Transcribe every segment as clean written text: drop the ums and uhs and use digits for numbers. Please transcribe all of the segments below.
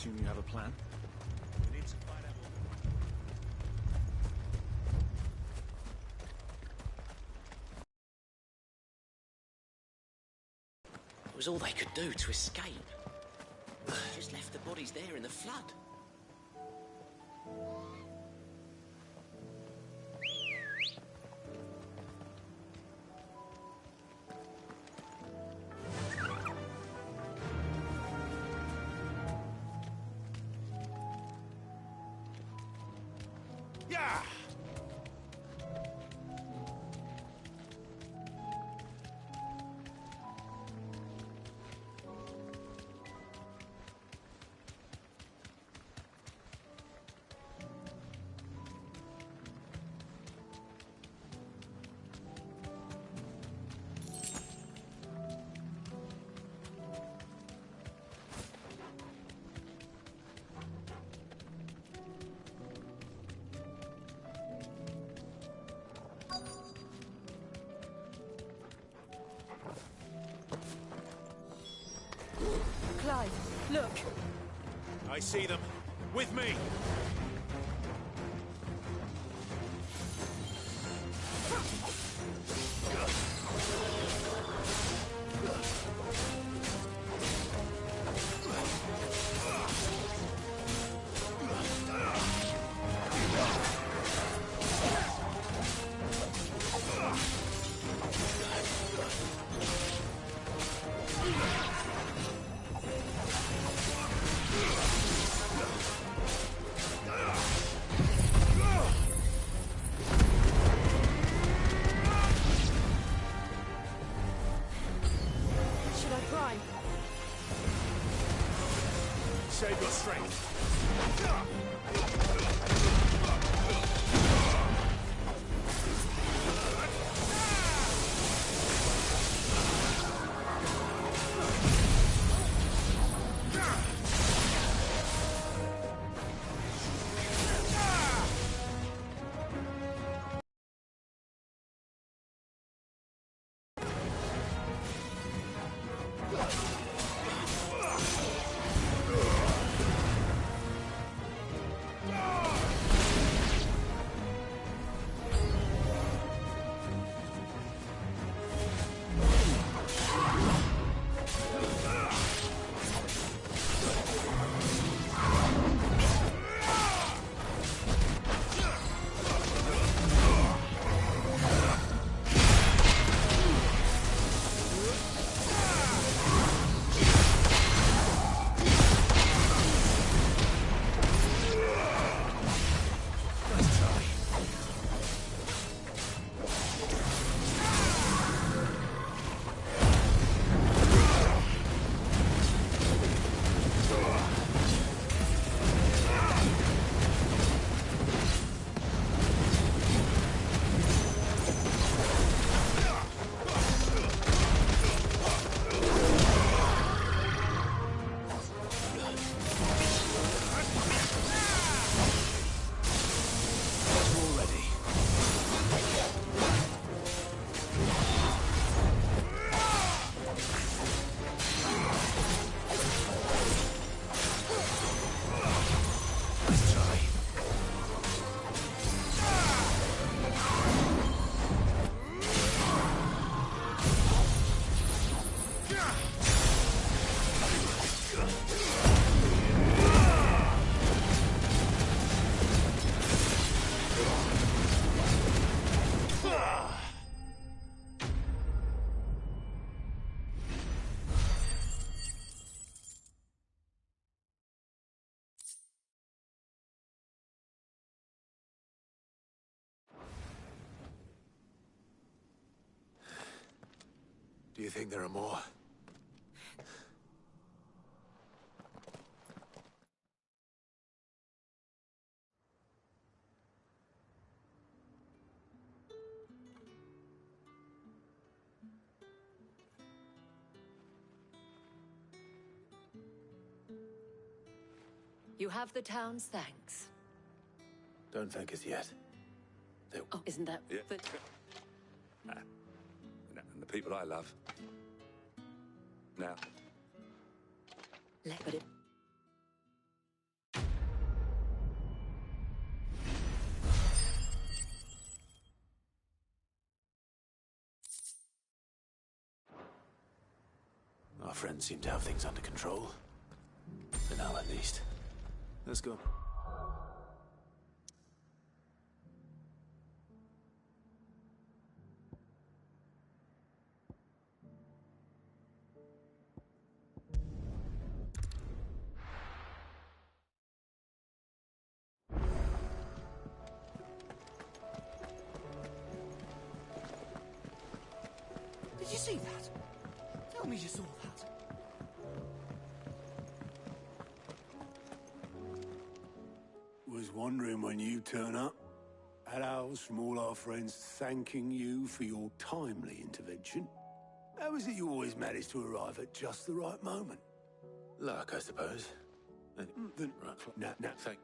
assume you have a plan? We need to find out It was all they could do to escape. They just left the bodies there in the flood. Yeah! Clive, look. I see them. With me! Should I try? Save your strength. Do you think there are more? You have the town's thanks. Don't thank us yet. Oh, isn't that Yeah. the... And the people I love. Now. But it... Our friends seem to have things under control. For now, at least. Let's go. Did you see that? Tell me you saw that. Was wondering when you turn up. Had owls from all our friends thanking you for your timely intervention. How is it you always manage to arrive at just the right moment? Luck, I suppose. Then, Right. now, Thank...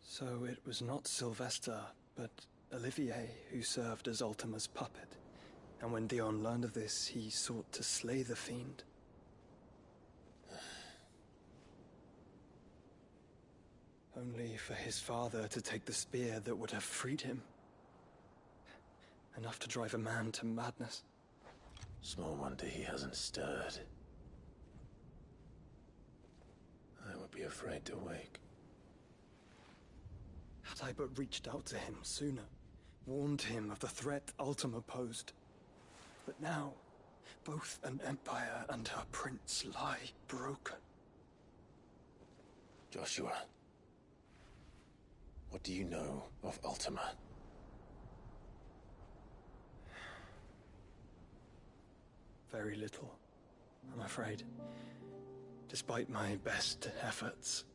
So it was not Sylvester, but Olivier who served as Ultima's puppet. And when Dion learned of this, he sought to slay the fiend. Only for his father to take the spear that would have freed him. Enough to drive a man to madness. Small wonder he hasn't stirred. I would be afraid to wake. Had I but reached out to him sooner, warned him of the threat Ultima posed. But now, both an empire and her prince lie broken. Joshua, what do you know of Ultima? Very little, I'm afraid. Despite my best efforts.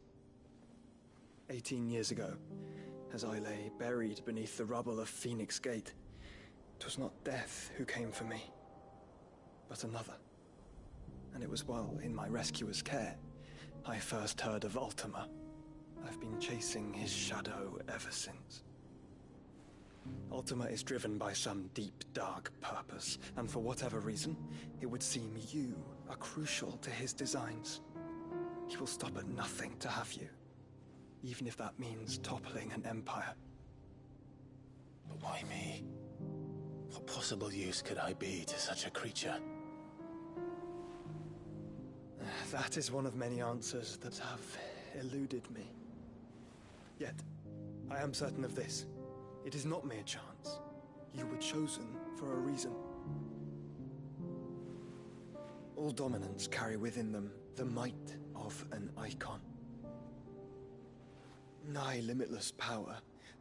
18 years ago, as I lay buried beneath the rubble of Phoenix Gate, it was not death who came for me, but another. And it was while in my rescuer's care, I first heard of Ultima. I've been chasing his shadow ever since. Ultima is driven by some deep, dark purpose, and for whatever reason, it would seem you are crucial to his designs. He will stop at nothing to have you, even if that means toppling an empire. But why me? What possible use could I be to such a creature? That is one of many answers that have eluded me. Yet, I am certain of this. It is not mere chance. You were chosen for a reason. All dominants carry within them the might of an icon. Nigh limitless power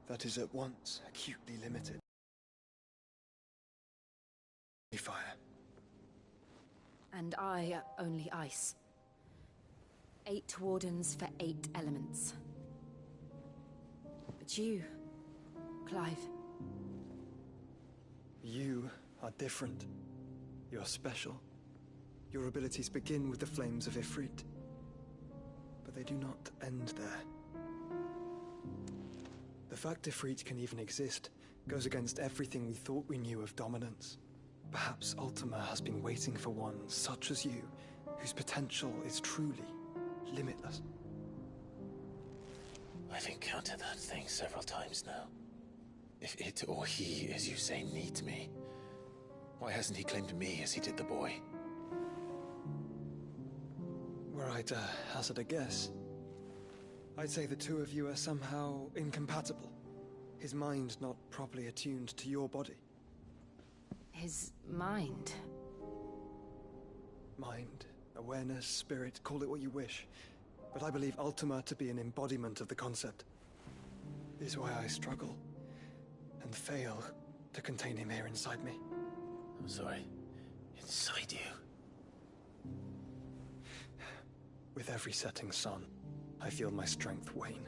that is at once acutely limited. Fire. And I only ice. 8 wardens for 8 elements. But you, Clive. You are different. You're special. Your abilities begin with the flames of Ifrit. But they do not end there. The fact Ifrit can even exist goes against everything we thought we knew of dominance. Perhaps Ultima has been waiting for one such as you, whose potential is truly limitless. I've encountered that thing several times now. If it or he, as you say, needs me, why hasn't he claimed me as he did the boy? Were I to hazard a guess, I'd say the two of you are somehow incompatible. His mind not properly attuned to your body. His mind. Mind, awareness, spirit, call it what you wish. But I believe Ultima to be an embodiment of the concept. This is why I struggle and fail to contain him here inside me. I'm sorry. Inside you? With every setting sun, I feel my strength wane.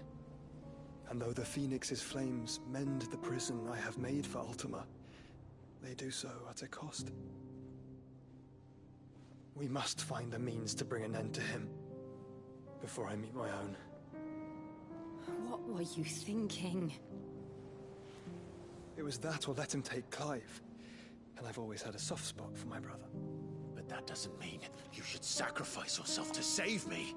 And though the Phoenix's flames mend the prison I have made for Ultima, they do so at a cost. We must find a means to bring an end to him before I meet my own. What were you thinking? It was that or let him take Clive. And I've always had a soft spot for my brother. But But that doesn't mean you should sacrifice yourself to save me.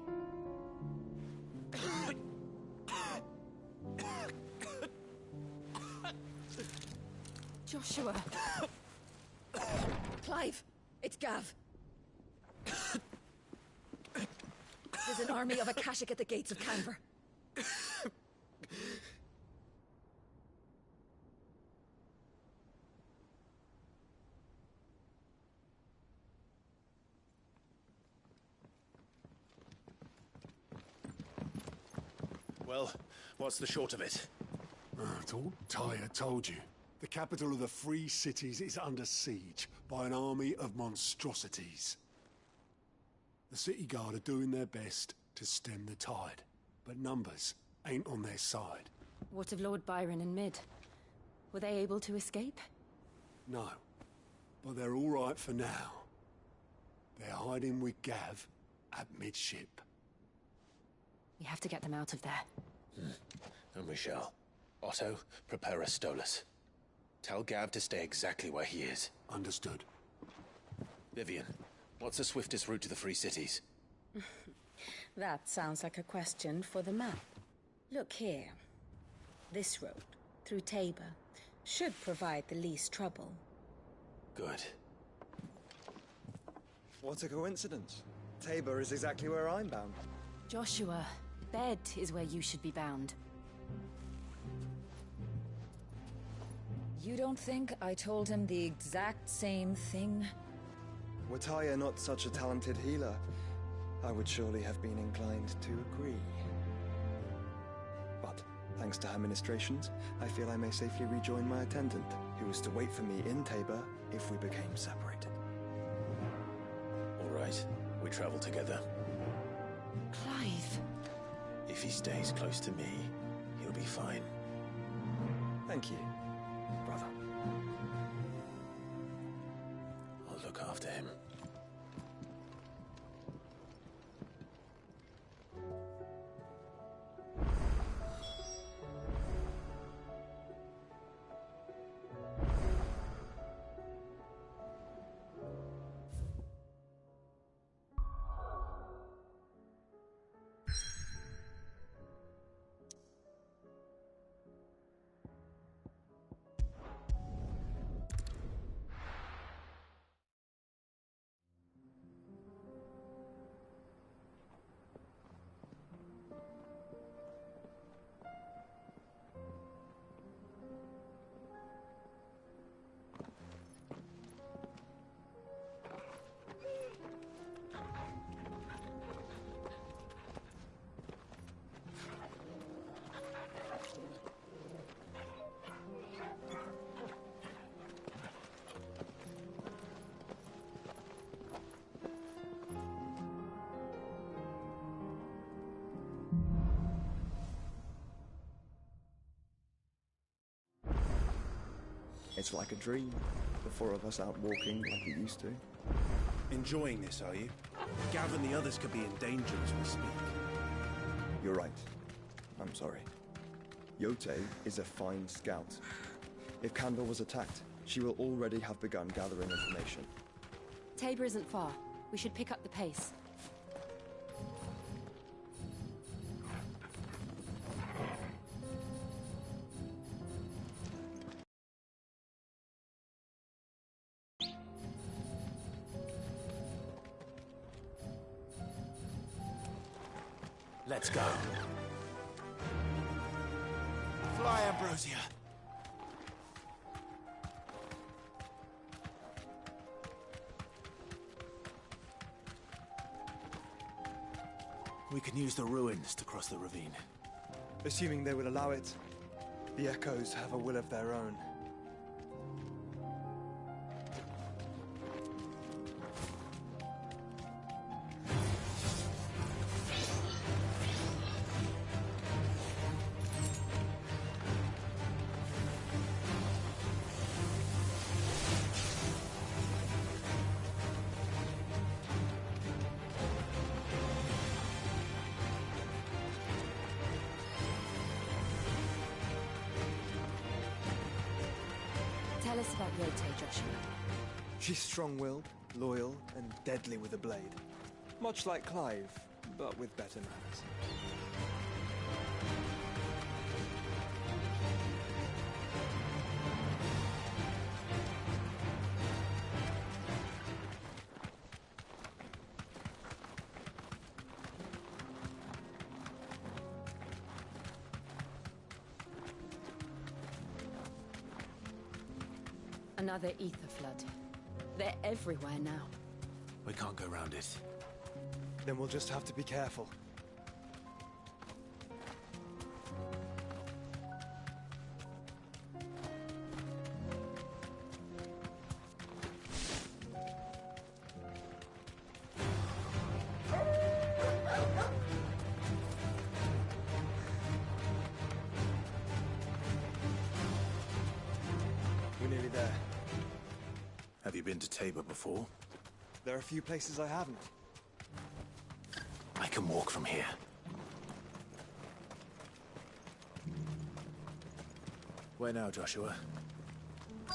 Joshua. Clive, it's Gav. There's an army of Akashic at the gates of Canver. Well, what's the short of it? It's all Tyre told you. The capital of the Free Cities is under siege by an army of monstrosities. The City Guard are doing their best to stem the tide, but numbers ain't on their side. What of Lord Byron and Mid? Were they able to escape? No, but they're all right for now. They're hiding with Gav at midship. We have to get them out of there. And we shall. Otto, prepare a Stolas. Tell Gav to stay exactly where he is. Understood. Vivian, what's the swiftest route to the Free Cities? That sounds like a question for the map. Look here. This road, through Tabor, should provide the least trouble. Good. What a coincidence. Tabor is exactly where I'm bound. Joshua, bed is where you should be bound. You don't think I told him the exact same thing? Were Tyre not such a talented healer, I would surely have been inclined to agree. But, thanks to her ministrations, I feel I may safely rejoin my attendant, who was to wait for me in Tabor if we became separated. All right, we travel together. Clive. If he stays close to me, he'll be fine. Thank you, brother. I'll look after him. It's like a dream. The four of us out walking like we used to. Enjoying this, are you? Gav and the others could be in danger as we speak. You're right. I'm sorry. Yote is a fine scout. If Canver was attacked, she will already have begun gathering information. Tabor isn't far. We should pick up the pace. Let's go. Fly, Ambrosia. We can use the ruins to cross the ravine. Assuming they will allow it, the Echoes have a will of their own. Tell us about Yote, Joshua. She's strong-willed, loyal and deadly with a blade. Much like Clive, but with better manners. Another ether flood. They're everywhere now. We can't go round it. Then we'll just have to be careful. We're nearly there. Have you been to Tabor before? There are a few places I haven't. I can walk from here. Where now, Joshua?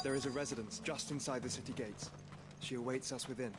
There is a residence just inside the city gates. She awaits us within.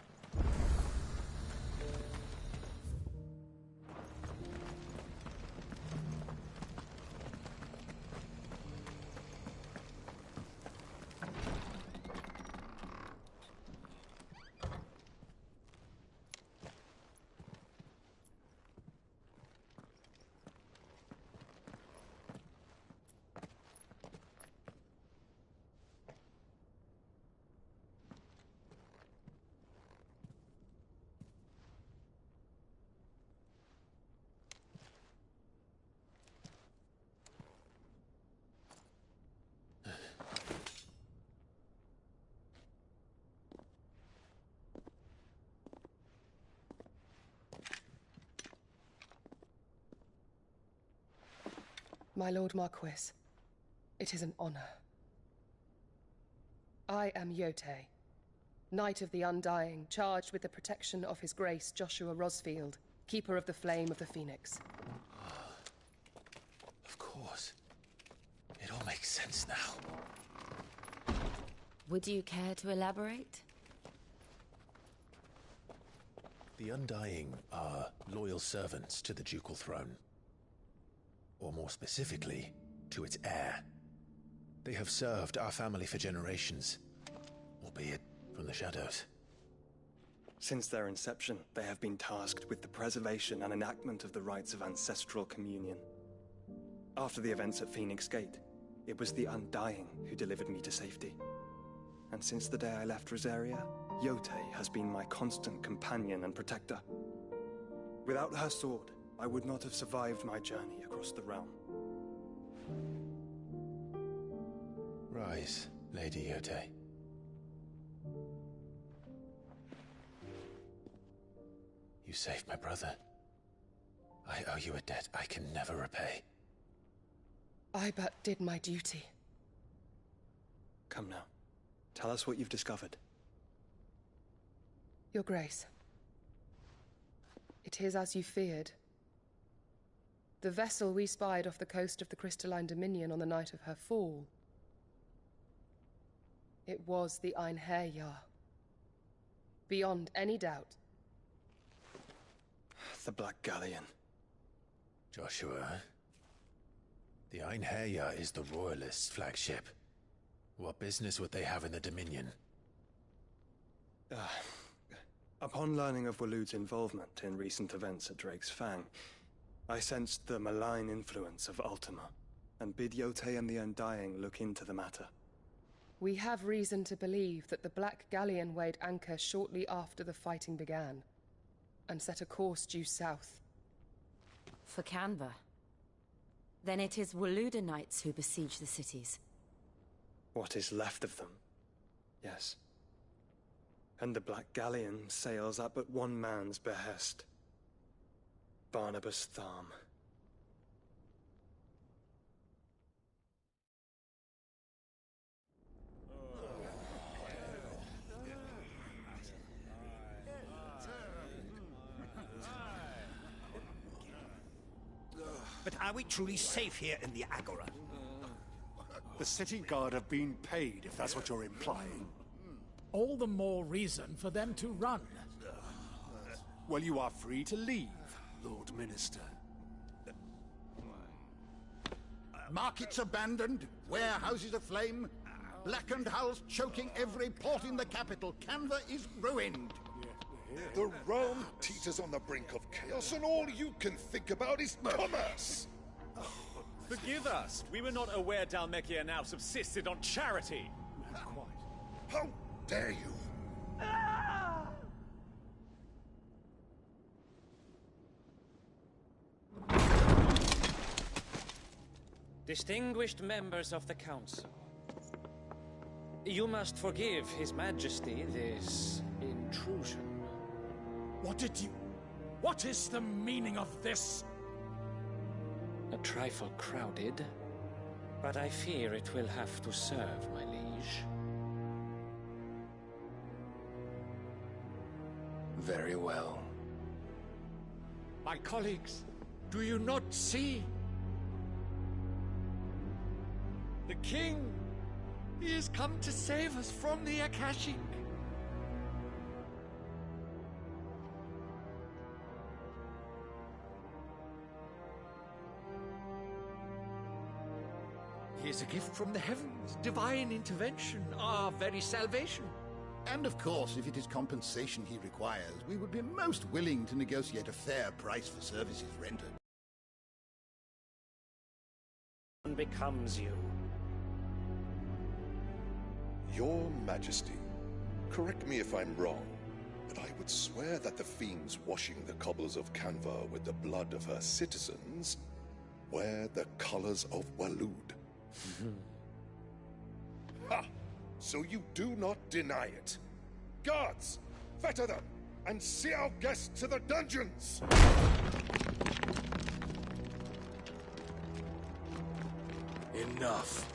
My Lord Marquis, it is an honor. I am Yotei, Knight of the Undying, charged with the protection of His Grace Joshua Rosfield, Keeper of the Flame of the Phoenix. Of course. It all makes sense now. Would you care to elaborate? The Undying are loyal servants to the ducal throne. Or more specifically, to its heir. They have served our family for generations, albeit from the shadows. Since their inception, they have been tasked with the preservation and enactment of the rites of ancestral communion. After the events at Phoenix Gate, it was the Undying who delivered me to safety. And since the day I left Rosaria, Yotei has been my constant companion and protector. Without her sword, I would not have survived my journey across the realm. Rise, Lady Yotei. You saved my brother. I owe you a debt I can never repay. I but did my duty. Come now. Tell us what you've discovered. Your Grace. It is as you feared. The vessel we spied off the coast of the Crystalline Dominion on the night of her fall. It was the Einherjar. Beyond any doubt. The Black Galleon. Joshua, the Einherjar is the Royalists' flagship. What business would they have in the Dominion? Upon learning of Waloed's involvement in recent events at Drake's Fang, I sensed the malign influence of Ultima, and bid Yotei and the Undying look into the matter. We have reason to believe that the Black Galleon weighed anchor shortly after the fighting began, and set a course due south. For Canva. Then it is Waloeda Knights who besiege the cities. What is left of them? Yes. And the Black Galleon sails at but one man's behest. Barnabas Tharm. But are we truly safe here in the Agora? The city guard have been paid, if that's what you're implying. all the more reason for them to run. Well, you are free to leave, Lord Minister. Markets abandoned, warehouses aflame, blackened hulls choking every port in the capital. Canva is ruined. The realm teeters on the brink of chaos, and all you can think about is commerce! Forgive us. We were not aware Dhalmekia now subsisted on charity. How dare you! Distinguished members of the Council, you must forgive His Majesty this intrusion. What is the meaning of this? A trifle crowded, but I fear it will have to serve, my liege. Very well. My colleagues, do you not see? The king! He has come to save us from the Akashic! He is a gift from the heavens, divine intervention, our very salvation. And of course, if it is compensation he requires, we would be most willing to negotiate a fair price for services rendered. Becomes you. Your Majesty, correct me if I'm wrong, but I would swear that the fiends washing the cobbles of Canva with the blood of her citizens wear the colors of Waloed. Ha! So you do not deny it. Guards, fetter them, and see our guests to the dungeons! Enough.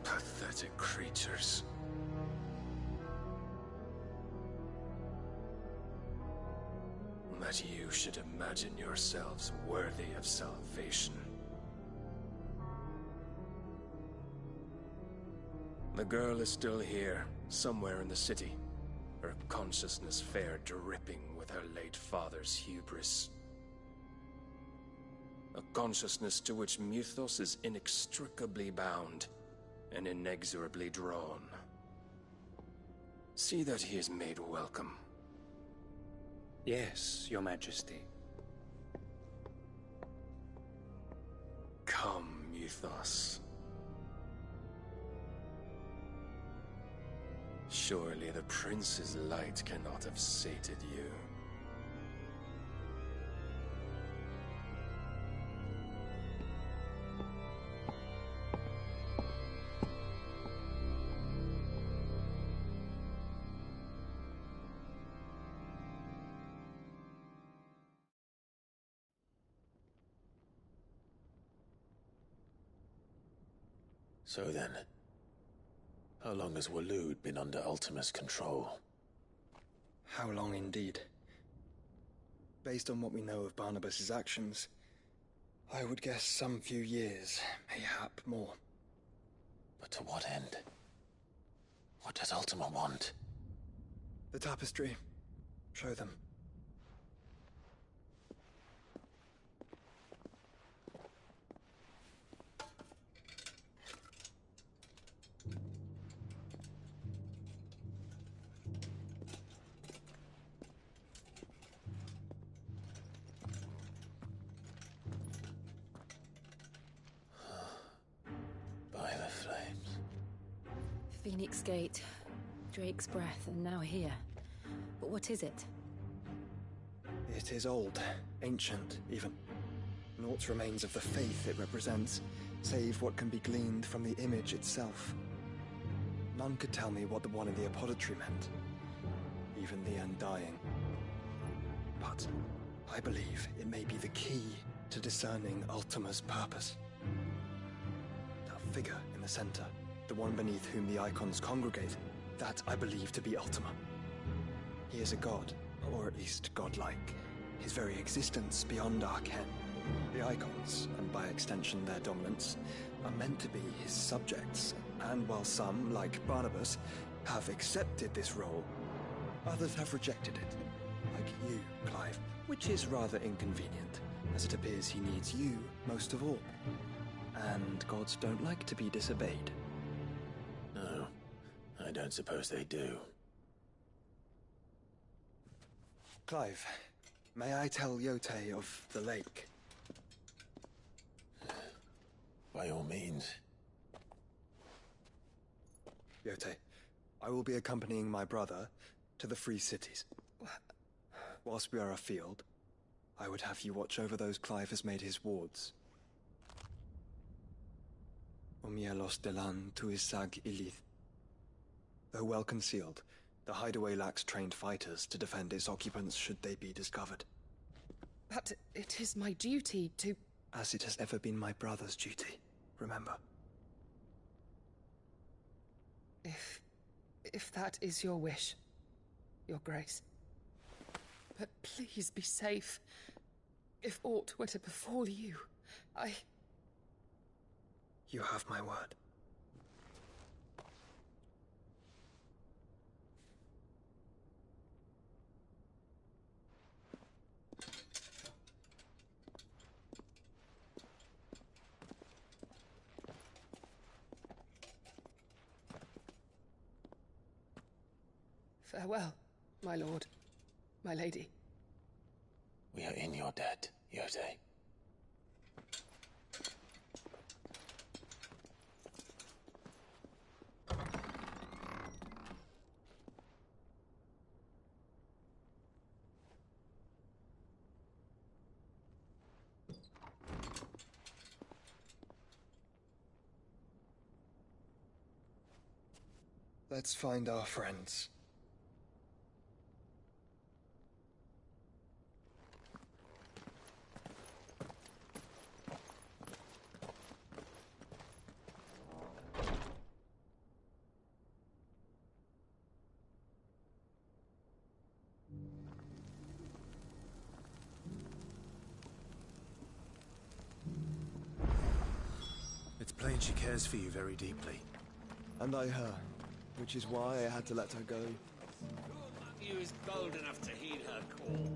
Pathetic creatures. That you should imagine yourselves worthy of salvation. The girl is still here, somewhere in the city. Her consciousness fair dripping with her late father's hubris. A consciousness to which Mythos is inextricably bound and inexorably drawn. See that he is made welcome. Yes, Your Majesty. Come, Mythos. Surely the prince's light cannot have sated you. So then, how long has Waloed been under Ultima's control? How long indeed? Based on what we know of Barnabas's actions, I would guess some few years, mayhap more. But to what end? What does Ultima want? The tapestry. Show them. Phoenix Gate, Drake's Breath, and now here. But what is it? It is old, ancient, even. Naught remains of the faith it represents, save what can be gleaned from the image itself. None could tell me what the one in the apothecary meant, even the Undying. But I believe it may be the key to discerning Ultima's purpose. That figure in the center, the one beneath whom the icons congregate, that I believe to be Ultima. He is a god, or at least godlike. His very existence beyond our ken. The icons, and by extension their dominance, are meant to be his subjects, and while some, like Barnabas, have accepted this role, others have rejected it. Like you, Clive, which is rather inconvenient, as it appears he needs you most of all. And gods don't like to be disobeyed. No, I don't suppose they do. Clive, may I tell Yote of the lake? By all means. Yote, I will be accompanying my brother to the Free Cities. Whilst we are afield, I would have you watch over those Clive has made his wards. Omielos delan tuisag ilith. Though well concealed, the hideaway lacks trained fighters to defend its occupants should they be discovered. But it is my duty to... As it has ever been my brother's duty, remember. If that is your wish, Your Grace. But please be safe. If aught were to befall you, You have my word. Farewell, my lord, my lady. We are in your debt, Yote. Let's find our friends. It's plain she cares for you very deeply. And I her, which is why I had to let her go. Who among you is bold enough to heed her call?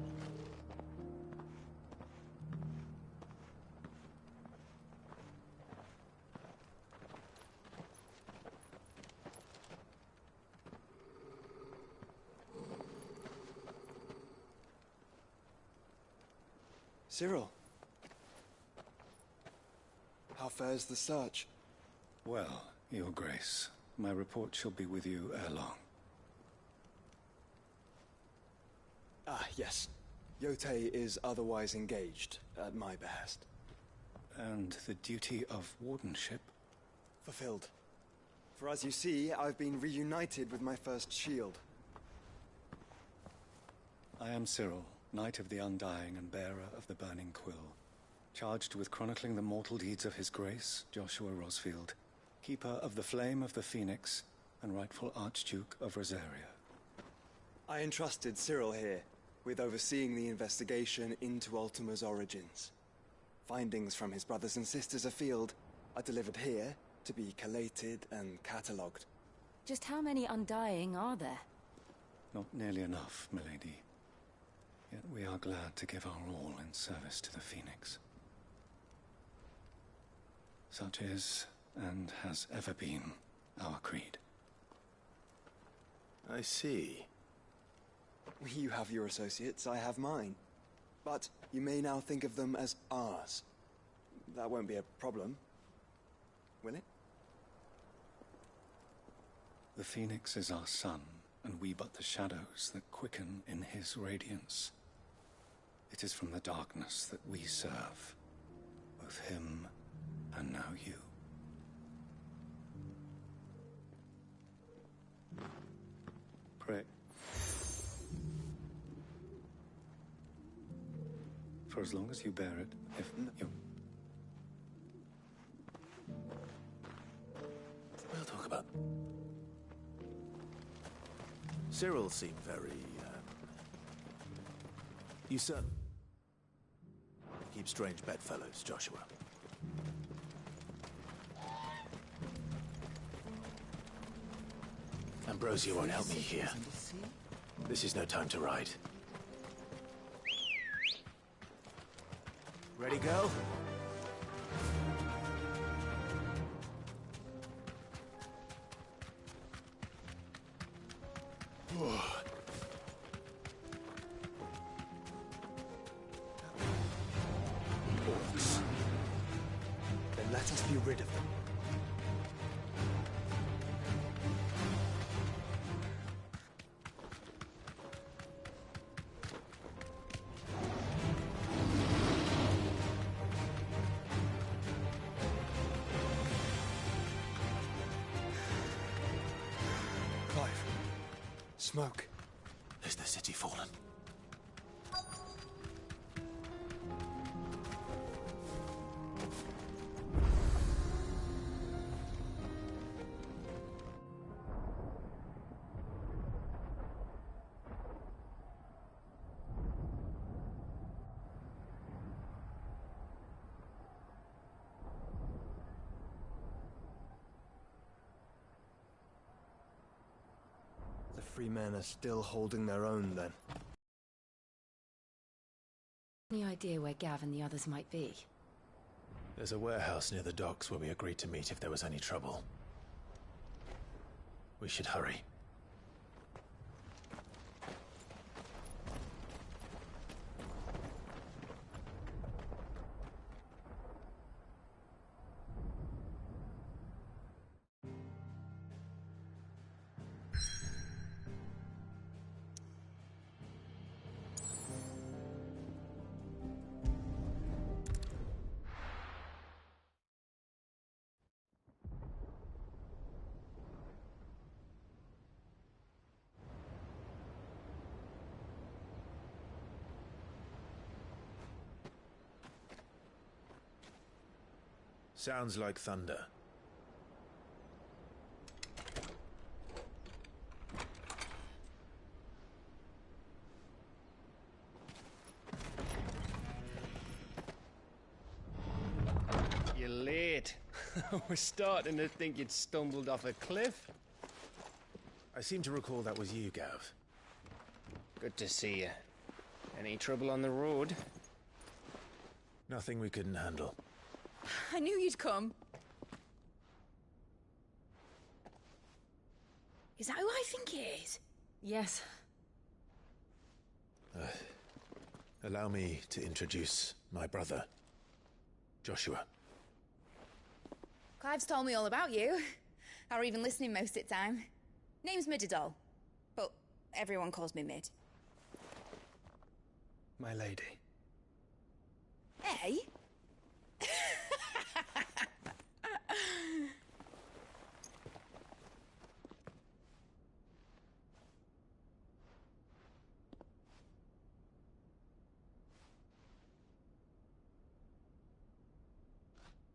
Cyril. How fares the search? Well, Your Grace, my report shall be with you ere long. Ah, yes. Yote is otherwise engaged, at my behest. And the duty of wardenship? Fulfilled. For as you see, I've been reunited with my first shield. I am Cyril, Knight of the Undying and bearer of the Burning Quill, charged with chronicling the mortal deeds of His Grace, Joshua Rosfield, Keeper of the Flame of the Phoenix, and rightful Archduke of Rosaria. I entrusted Cyril here with overseeing the investigation into Ultima's origins. Findings from his brothers and sisters afield are delivered here to be collated and catalogued. Just how many Undying are there? Not nearly enough, milady. Yet we are glad to give our all in service to the Phoenix. Such is, and has ever been, our creed. I see. You have your associates, I have mine. But you may now think of them as ours. That won't be a problem, will it? The Phoenix is our sun, and we but the shadows that quicken in his radiance. It is from the darkness that we serve, both him and now you. Pray. For as long as you bear it, if you... We'll talk about... Cyril seemed very, You keep strange bedfellows, Joshua. Ambrosia won't help me here. This is no time to ride. Ready, go? Orcs. Then let us be rid of them. Clive. Smoke. Is the city fallen? The free men are still holding their own, then. Any idea where Gav and the others might be? There's a warehouse near the docks where we agreed to meet if there was any trouble. We should hurry. Sounds like thunder. You're late. We're starting to think you'd stumbled off a cliff. I seem to recall that was you, Gav. Good to see you. Any trouble on the road? Nothing we couldn't handle. I knew you'd come. Is that who I think it is? Yes. Allow me to introduce my brother, Joshua. Clive's told me all about you. Or even listening most of the time. Name's Midadol, but everyone calls me Mid. My lady. Hey?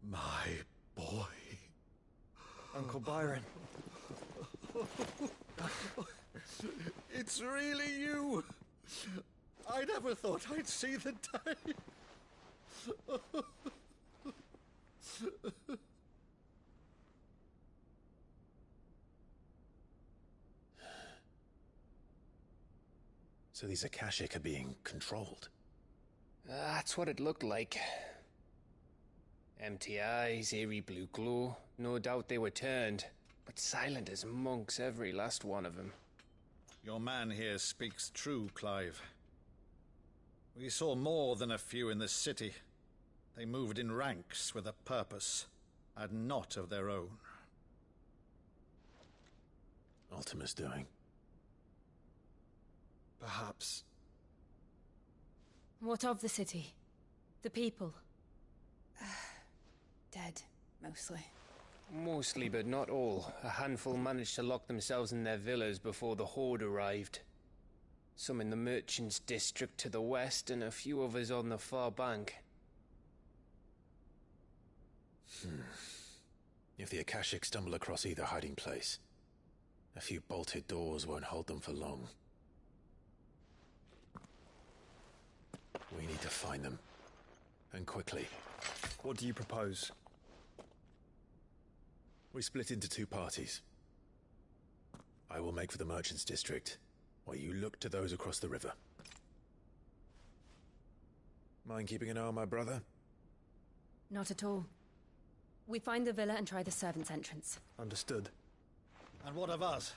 My boy. Uncle Byron. It's really you. I never thought I'd see the day. So these Akashic are being controlled? That's what it looked like. Empty eyes, eerie blue glow. No doubt they were turned, but silent as monks, every last one of them. Your man here speaks true, Clive. We saw more than a few in the city. They moved in ranks with a purpose, and not of their own. Ultima's doing. Perhaps. What of the city? The people? Dead, mostly. Mostly, but not all. A handful managed to lock themselves in their villas before the Horde arrived. Some in the merchants' district to the west, and a few others on the far bank. If the Akashic stumble across either hiding place, a few bolted doors won't hold them for long. find them. And quickly. What do you propose? We split into two parties. I will make for the Merchants District, while you look to those across the river. Mind keeping an eye on my brother? Not at all. We find the villa and try the servants' entrance. Understood. And what of us?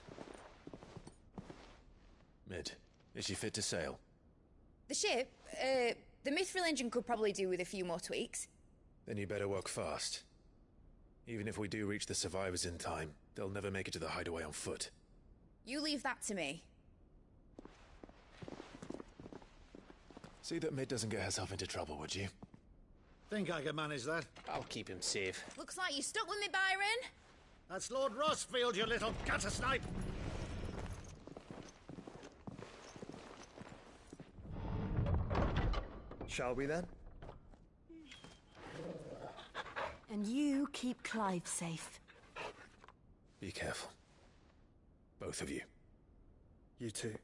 Mid, is she fit to sail? The ship? The Mithril engine could probably do with a few more tweaks. Then you better work fast. Even if we do reach the survivors in time, they'll never make it to the hideaway on foot. You leave that to me. See that Mid doesn't get herself into trouble, would you? Think I can manage that? I'll keep him safe. Looks like you're stuck with me, Byron. That's Lord Rossfield, you little gutter snipe! Shall we then? And you keep Clive safe. Be careful. Both of you. You too.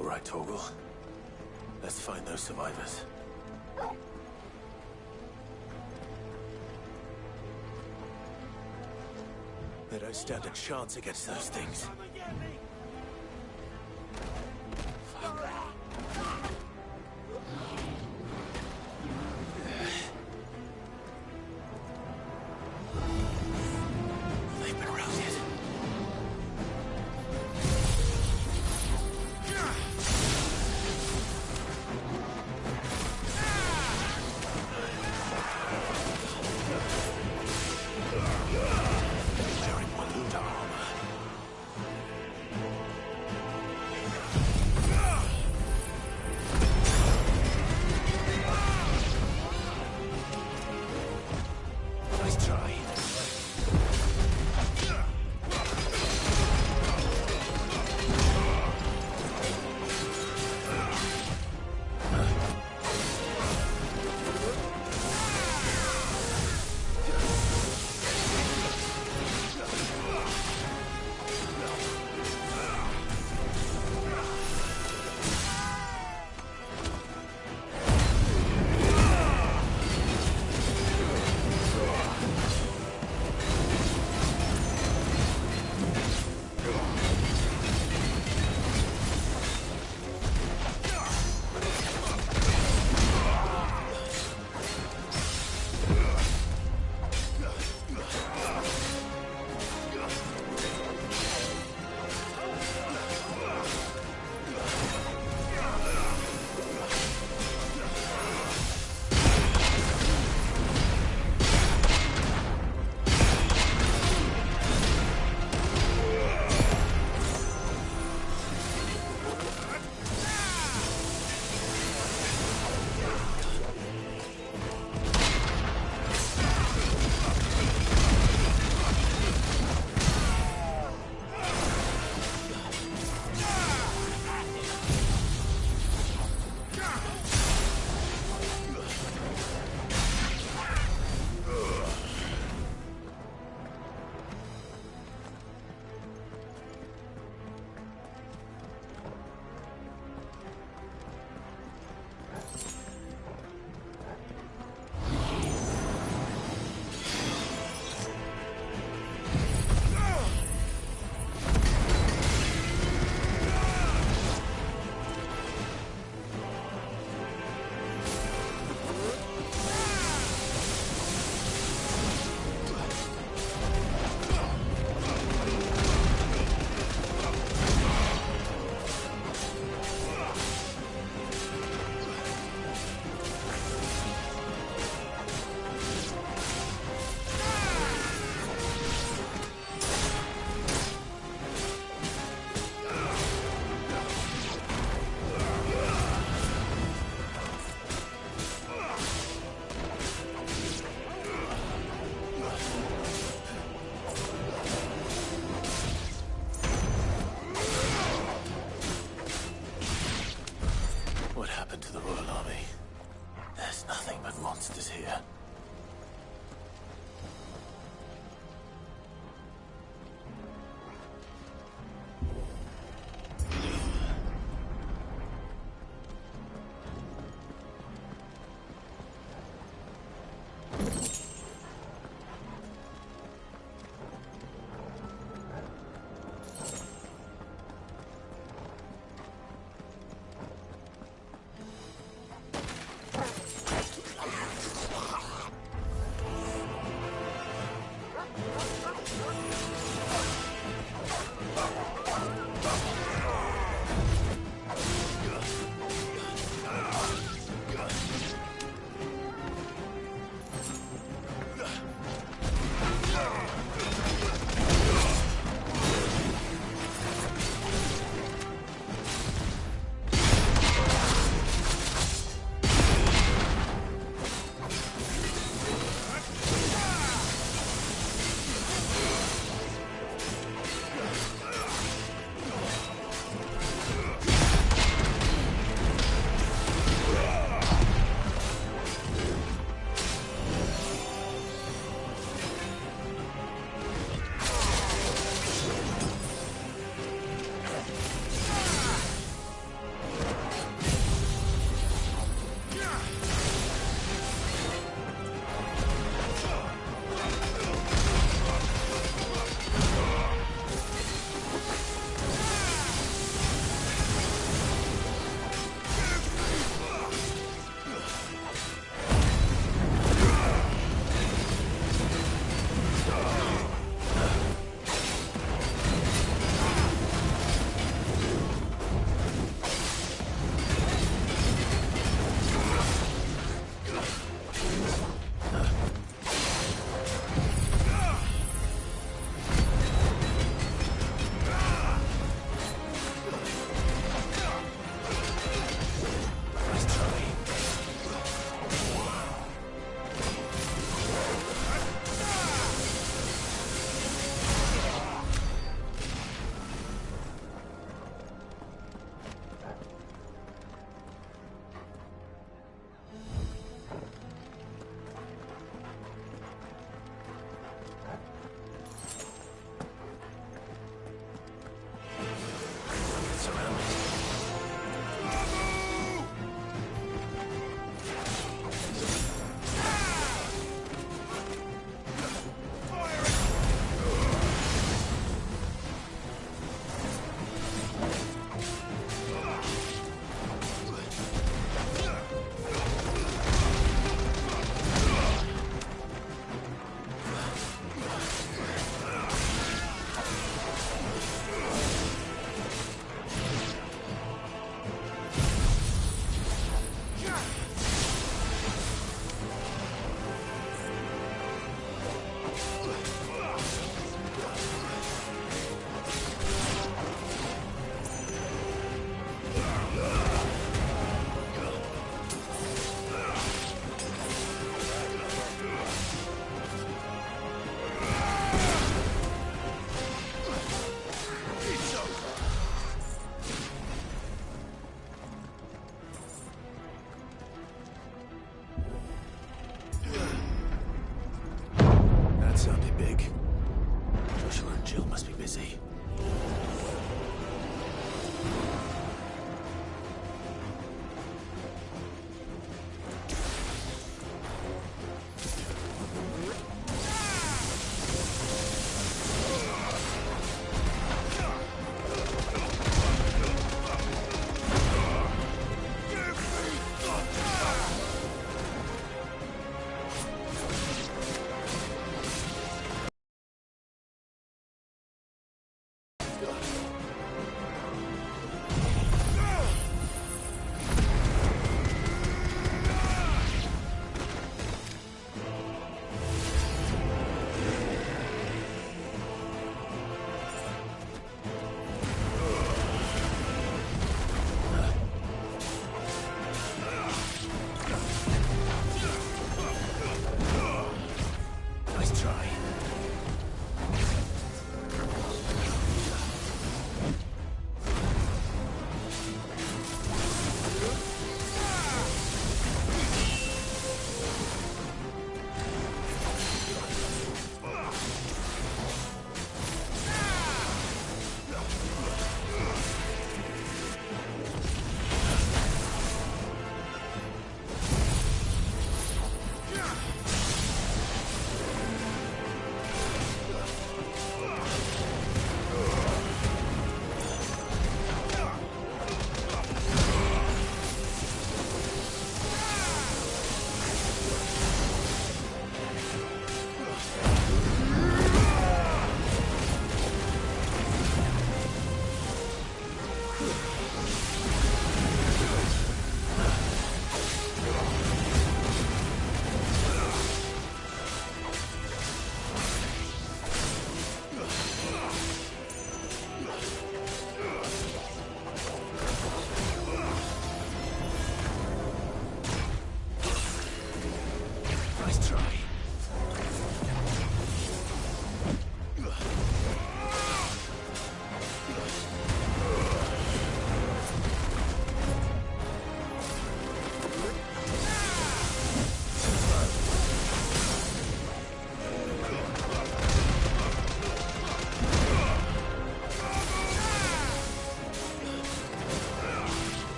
All right, Torgal. Let's find those survivors. They don't stand a chance against those things. They've been routed. There's nothing but monsters here.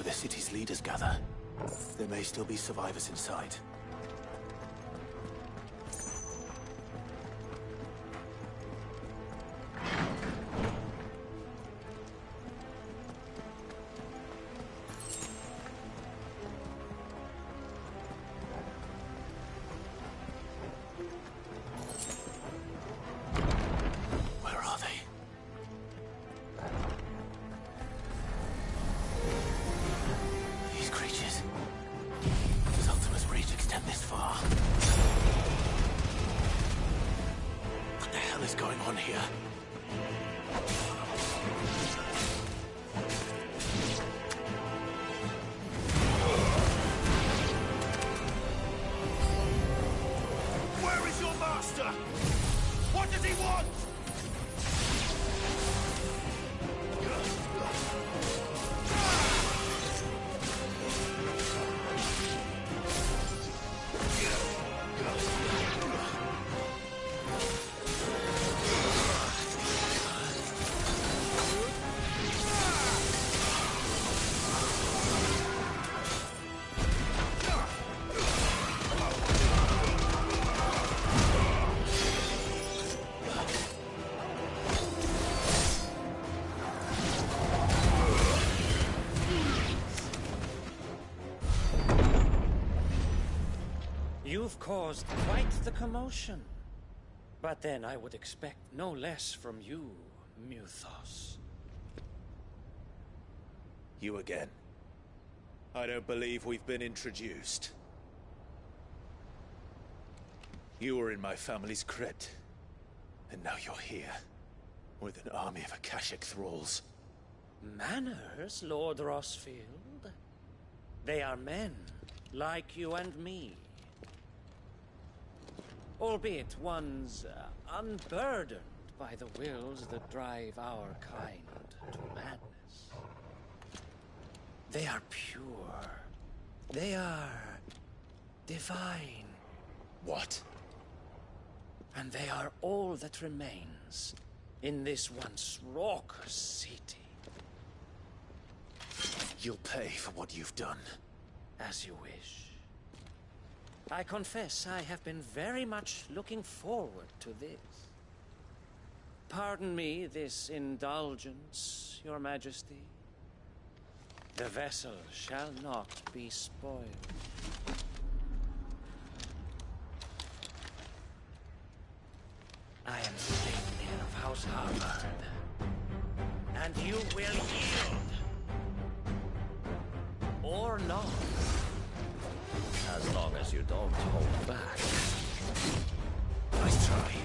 the city's leaders gather. There may still be survivors inside. What does he want? You've caused quite the commotion. But then I would expect no less from you, Muthos. You again. I don't believe we've been introduced. You were in my family's crypt, and now you're here, with an army of Akashic thralls. Manners, Lord Rosfield? They are men, like you and me. Albeit ones unburdened by the wills that drive our kind to madness. They are pure. They are divine. What? And they are all that remains in this once raucous city. You'll pay for what you've done. As you wish. I confess I have been very much looking forward to this. Pardon me this indulgence, Your Majesty. The vessel shall not be spoiled. I am Satan of House Harvard, and you will yield. Or not. As long as you don't hold back. Nice try.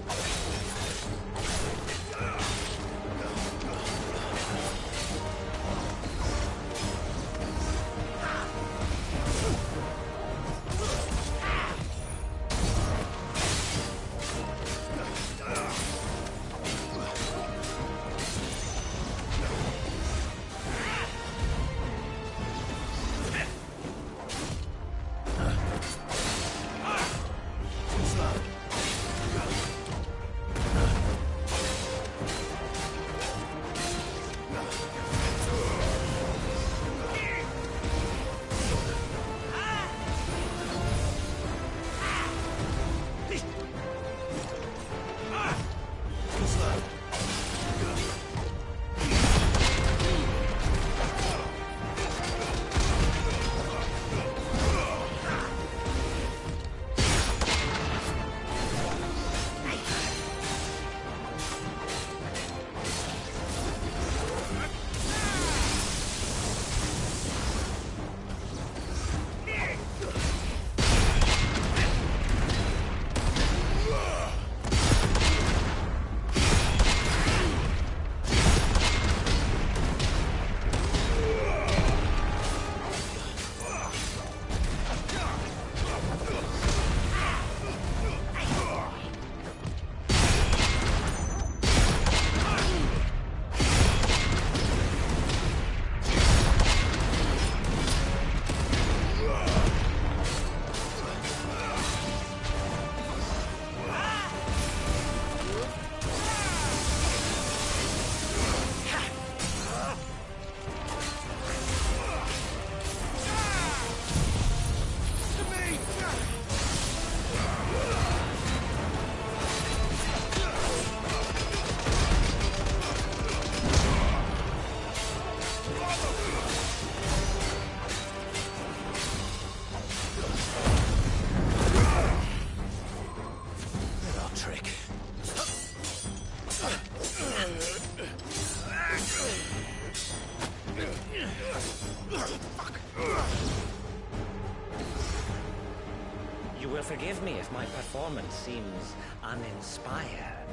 will forgive me if my performance seems uninspired.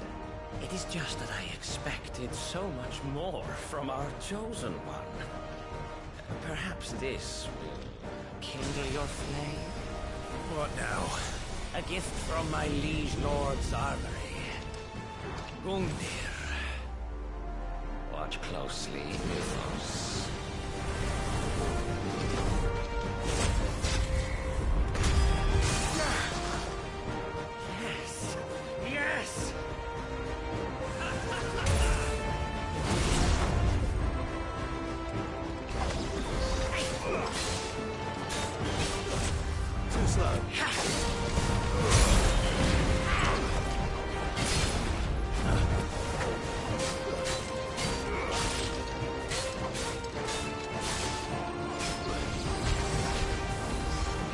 It is just that I expected so much more from our chosen one. Perhaps this will kindle your flame? What now? A gift from my liege lord's armory. Gungnir. Watch closely, Mythos. Yes! Yes! Too slow.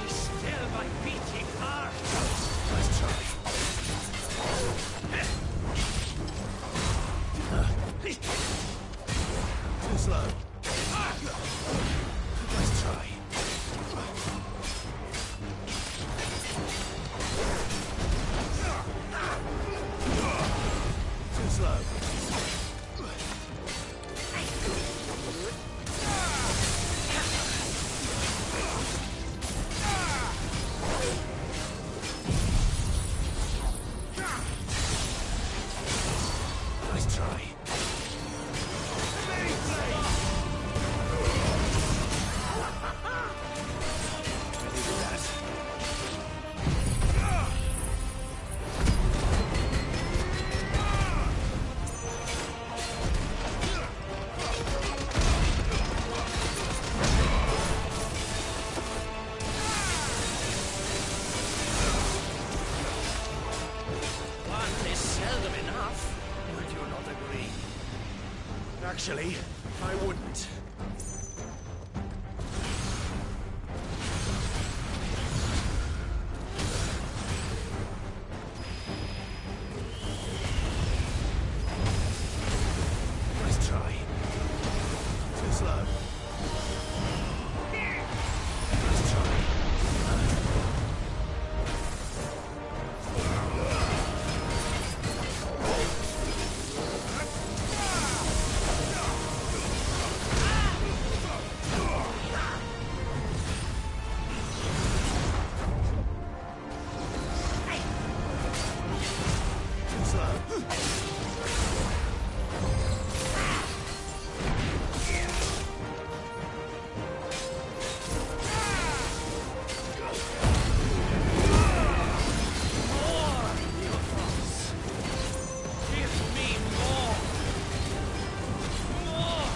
Still my beating heart! Nice try. Too slow. Nice try. Too slow. Nice try. One is seldom enough. Would you not agree? Actually, I wouldn't. Nice try. Too slow. Nice try. Too slow. More, Mythos! Give me more! More!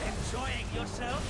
Enjoying yourself?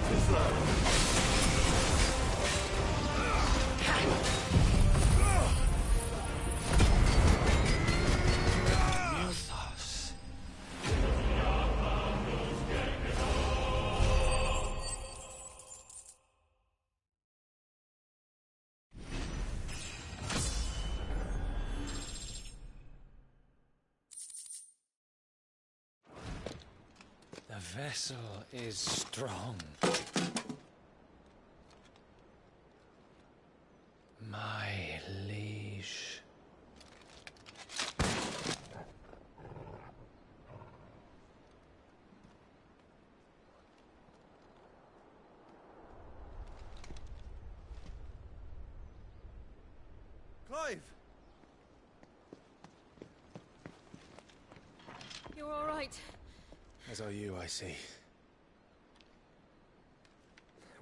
Too slow. Mythos. The vessel is strong. My liege. Clive! You're all right. As are you, I see.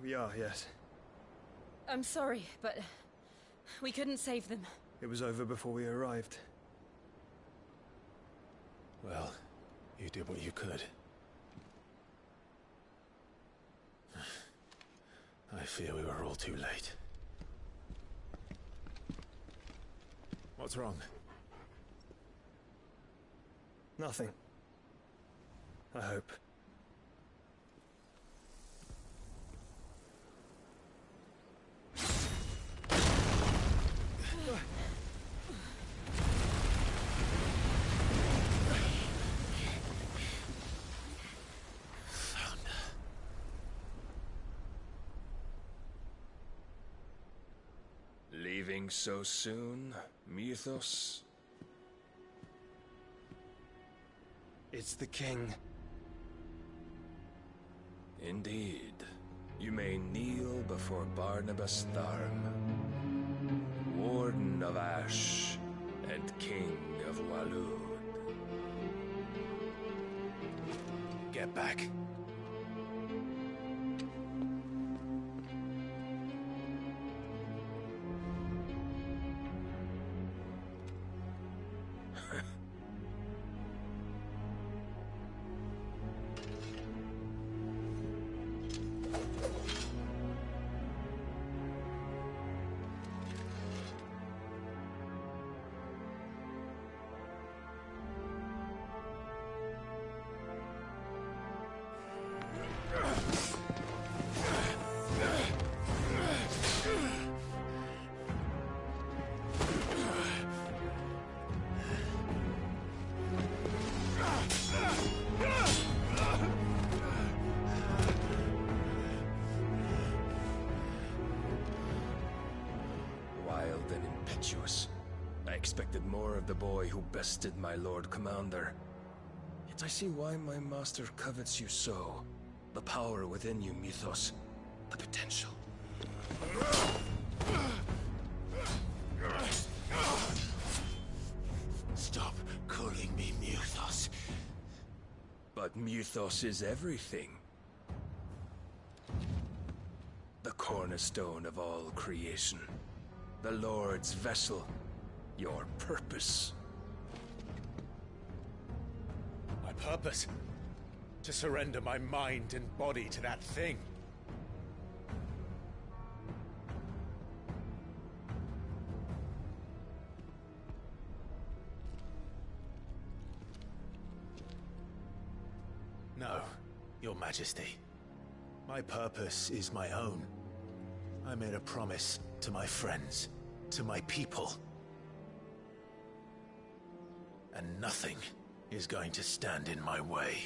We are, yes. I'm sorry, but we couldn't save them. It was over before we arrived. Well, you did what you could. I fear we were all too late. What's wrong? Nothing. I hope. Leaving so soon, Mythos? It's the king. Indeed. You may kneel before Barnabas Tharm, Warden of Ash and King of Walud. Get back. I expected more of the boy who bested my Lord Commander. Yet I see why my master covets you so. The power within you, Mythos. The potential. Stop calling me Mythos. But Mythos is everything. The cornerstone of all creation. The Lord's vessel. Your purpose. My purpose? To surrender my mind and body to that thing. No, Your Majesty. My purpose is my own. I made a promise to my friends, to my people. And nothing is going to stand in my way.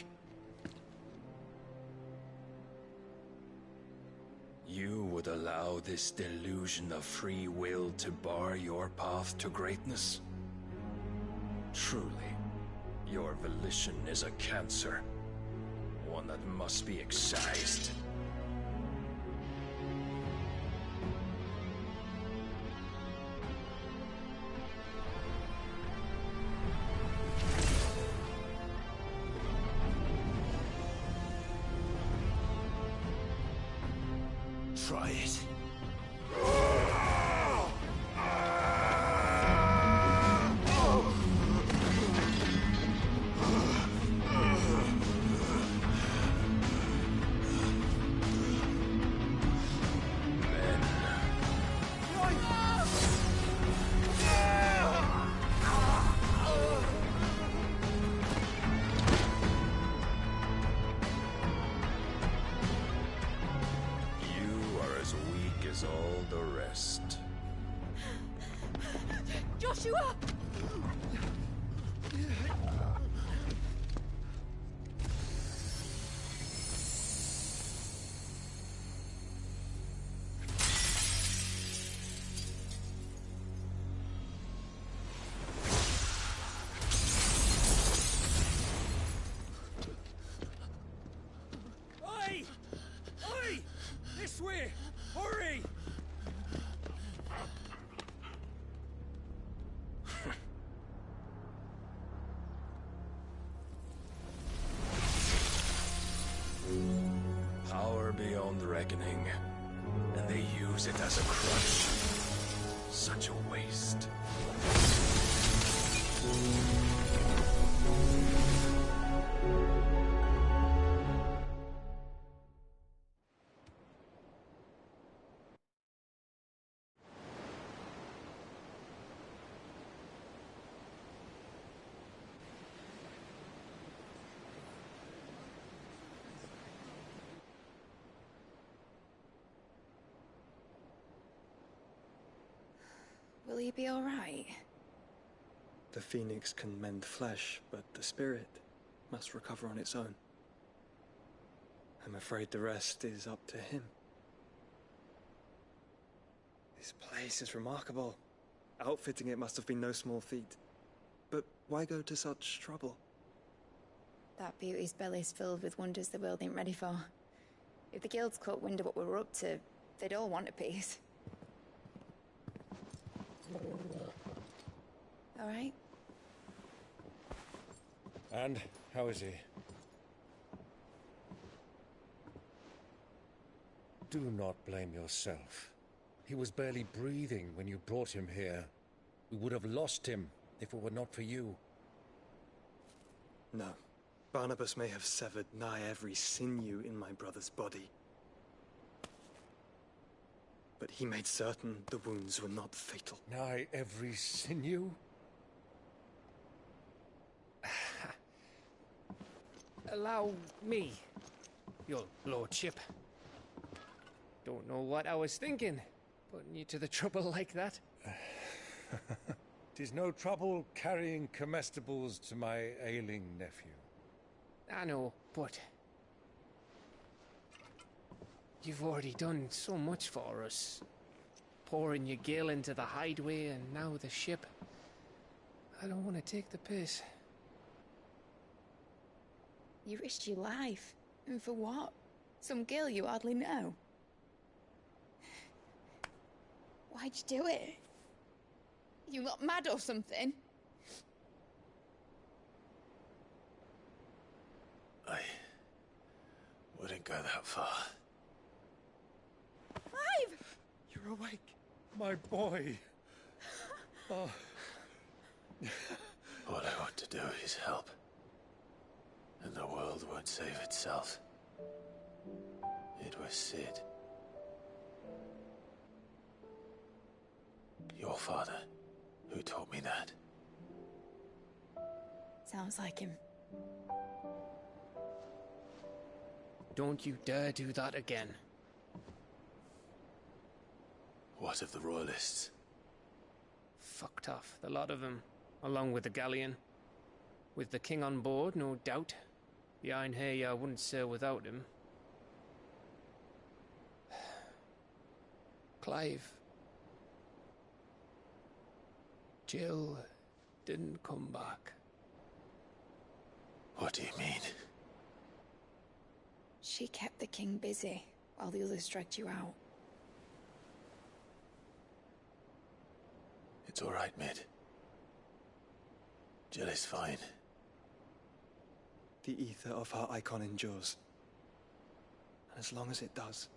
You would allow this delusion of free will to bar your path to greatness? Truly, your volition is a cancer. One that must be excised. Try it. All the rest. Joshua! Oi! Oi! This way! Hurry! beyond reckoning, and they use it as a crutch. Such a waste. Will he be all right? The phoenix can mend flesh, but the spirit must recover on its own. I'm afraid the rest is up to him. This place is remarkable. Outfitting it must have been no small feat. But why go to such trouble? That beauty's belly's filled with wonders the world ain't ready for. If the guilds caught wind of what we were up to, they'd all want a piece. All right? And how is he? Do not blame yourself. He was barely breathing when you brought him here. We would have lost him if it were not for you. No. Barnabas may have severed nigh every sinew in my brother's body. But he made certain the wounds were not fatal. Nigh every sinew? Allow me, your lordship. Don't know what I was thinking, putting you to the trouble like that. 'Tis no trouble carrying comestibles to my ailing nephew. I know, but you've already done so much for us. Pouring your gil into the hideaway and now the ship. I don't want to take the piss. You risked your life. And for what? Some girl you hardly know. Why'd you do it? You got mad or something? I wouldn't go that far. Clive! You're awake, my boy. Oh. All I want to do is help. And the world won't save itself. It was Sid. Your father, who taught me that. Sounds like him. Don't you dare do that again. What of the Royalists? Fucked off, the lot of them, along with the galleon. With the king on board, no doubt. Behind here, I wouldn't sail without him. Clive. Jill didn't come back. What do you mean? She kept the king busy while the others dragged you out. It's all right, Mid. Jill is fine. The ether of her icon endures. And as long as it does,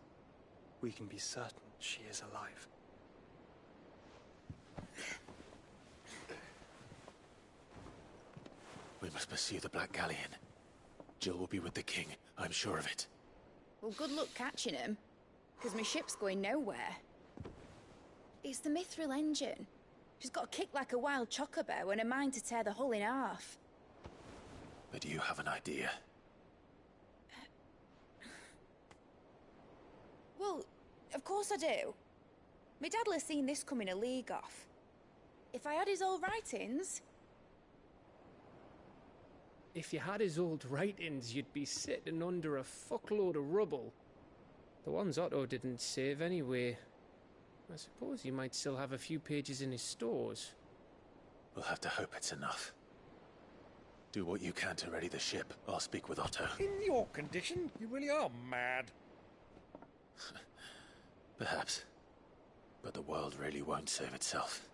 we can be certain she is alive. We must pursue the Black Galleon. Jill will be with the king, I'm sure of it. Well, good luck catching him, because my ship's going nowhere. It's the Mithril engine. She's got a kick like a wild chocobo and a mind to tear the hull in half. But do you have an idea? Well, of course I do. My dad'll have seen this coming a league off. If I had his old writings... If you had his old writings, you'd be sitting under a fuckload of rubble. The ones Otto didn't save anyway. I suppose you might still have a few pages in his stores. We'll have to hope it's enough. Do what you can to ready the ship. I'll speak with Otto. In your condition, you really are mad. Perhaps. But the world really won't save itself.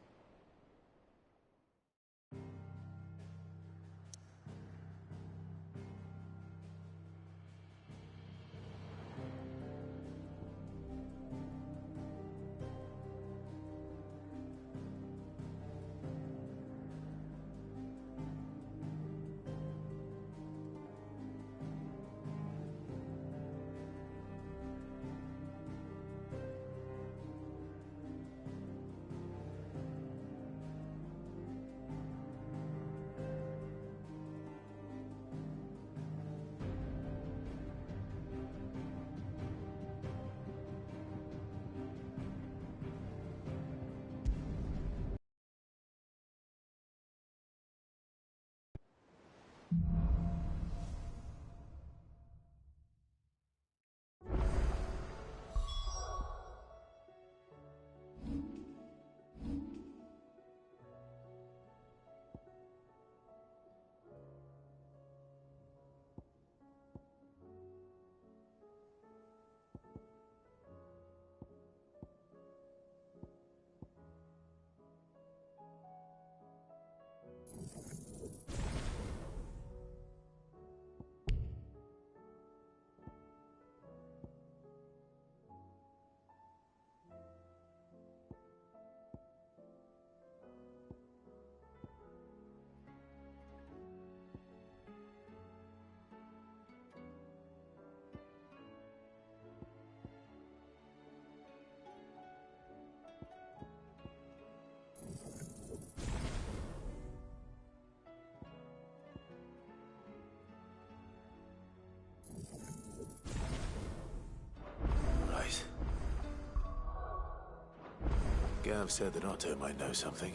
Gav said that Otto might know something.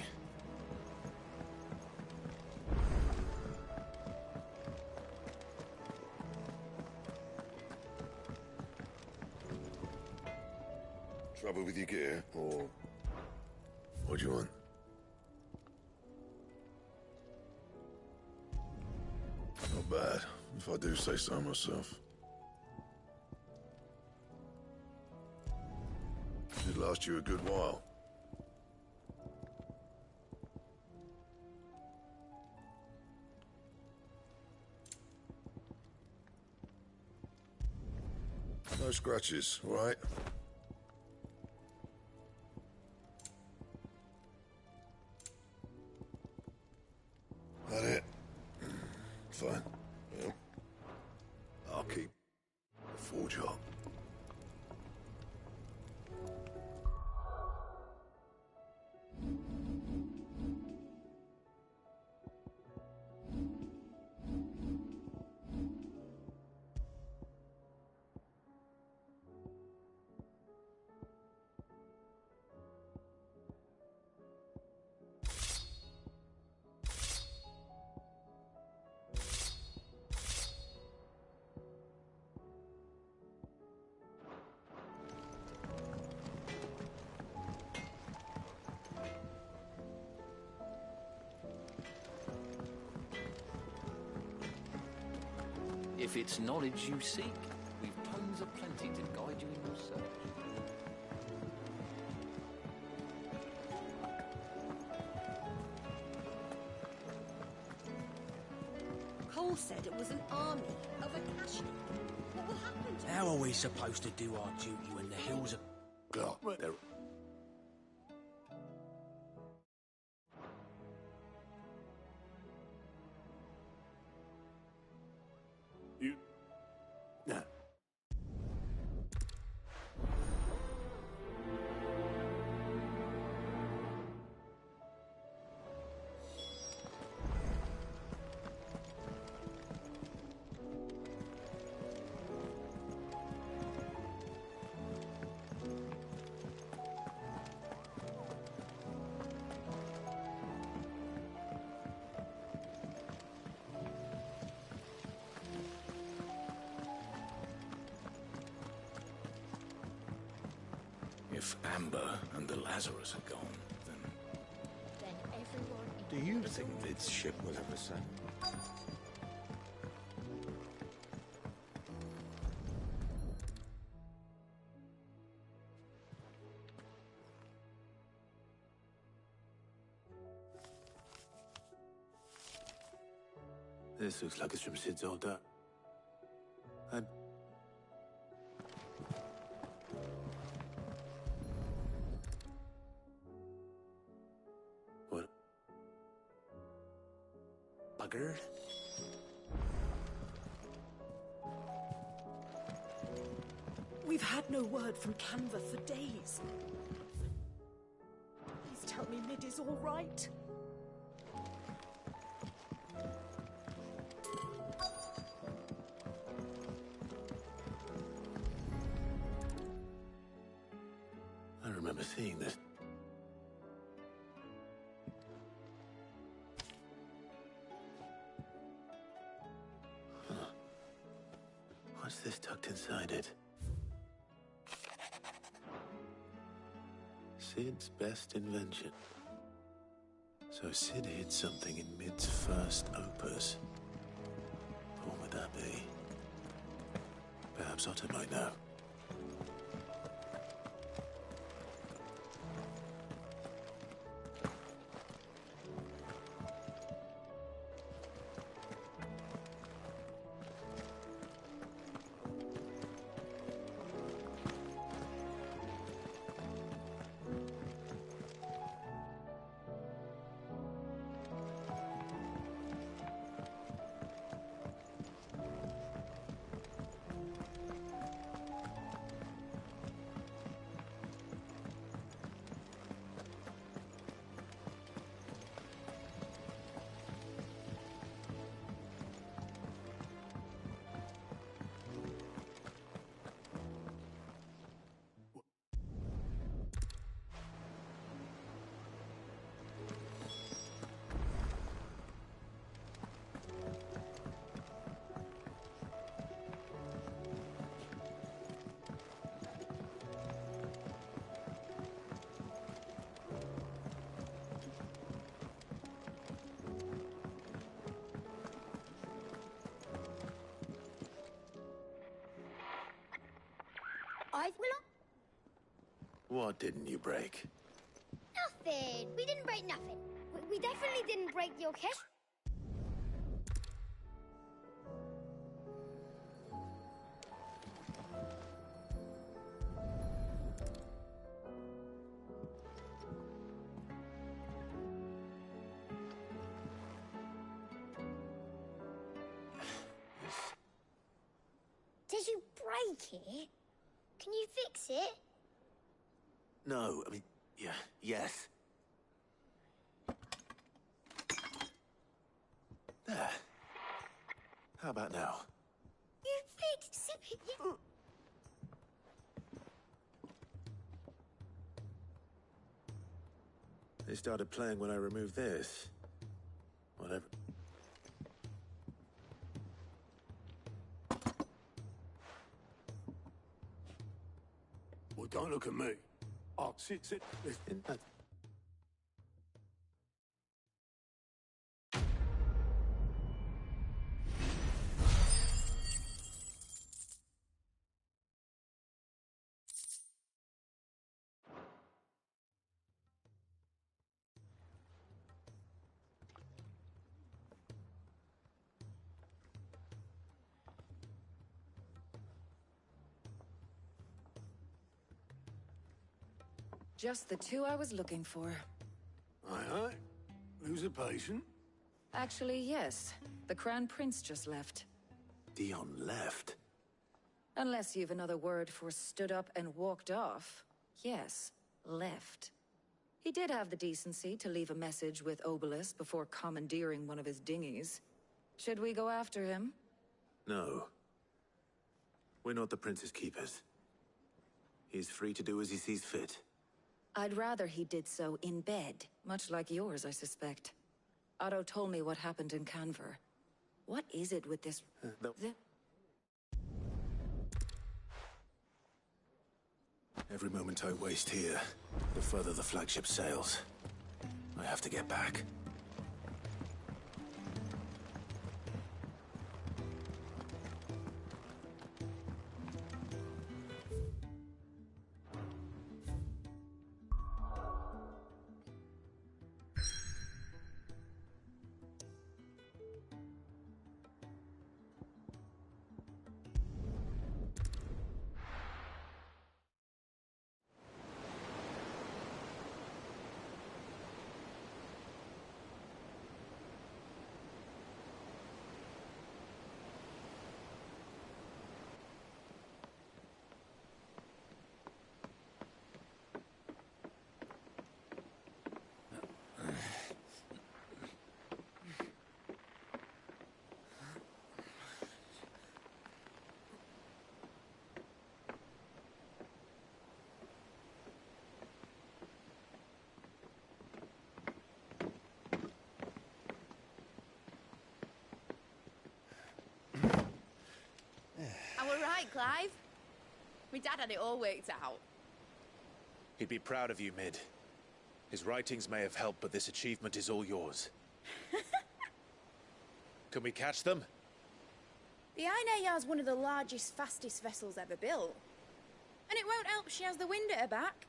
Trouble with your gear, or what do you want? Not bad, if I do say so myself. Should last you a good while. No scratches, all right? That it? Fine. Well, I'll keep the forge up. If it's knowledge you seek, we've tons of plenty to guide you in your search. Cole said it was an army of Akashi. What will happen to How are we supposed to do our duty when the hills are... God, they're... You... No. If Amber and the Lazarus are gone, then everyone... do you think this ship will ever sail? This looks like it's from Sid's old dad. What? Bugger? We've had no word from Canva for days. Please tell me Mid is all right. I remember seeing this. Huh. What's this tucked inside it? Sid's best invention. So Sid hid something in Mid's first opus. What would that be? Perhaps Otto might know. eyes, Willow? What didn't you break? Nothing. We didn't break nothing. We definitely didn't break the orchestra. Did you break it? Can you fix it? No, I mean, yes. There. How about now? You fixed it. They started playing when I removed this. Whatever. Well, don't look at me. Oh, sit. Just the two I was looking for. Aye. Who's a patient? Actually, yes. The Crown Prince just left. Dion left? Unless you've another word for stood up and walked off. Yes, left. He did have the decency to leave a message with Obelisk before commandeering one of his dinghies. Should we go after him? No. We're not the Prince's keepers. He's free to do as he sees fit. I'd rather he did so in bed, much like yours, I suspect. Otto told me what happened in Canver. What is it with this... Every moment I waste here, the further the flagship sails. I have to get back. Right, Clive? My dad had it all worked out. He'd be proud of you, Mid. His writings may have helped, but this achievement is all yours. Can we catch them? The Aina Yar's one of the largest, fastest vessels ever built. And it won't help she has the wind at her back.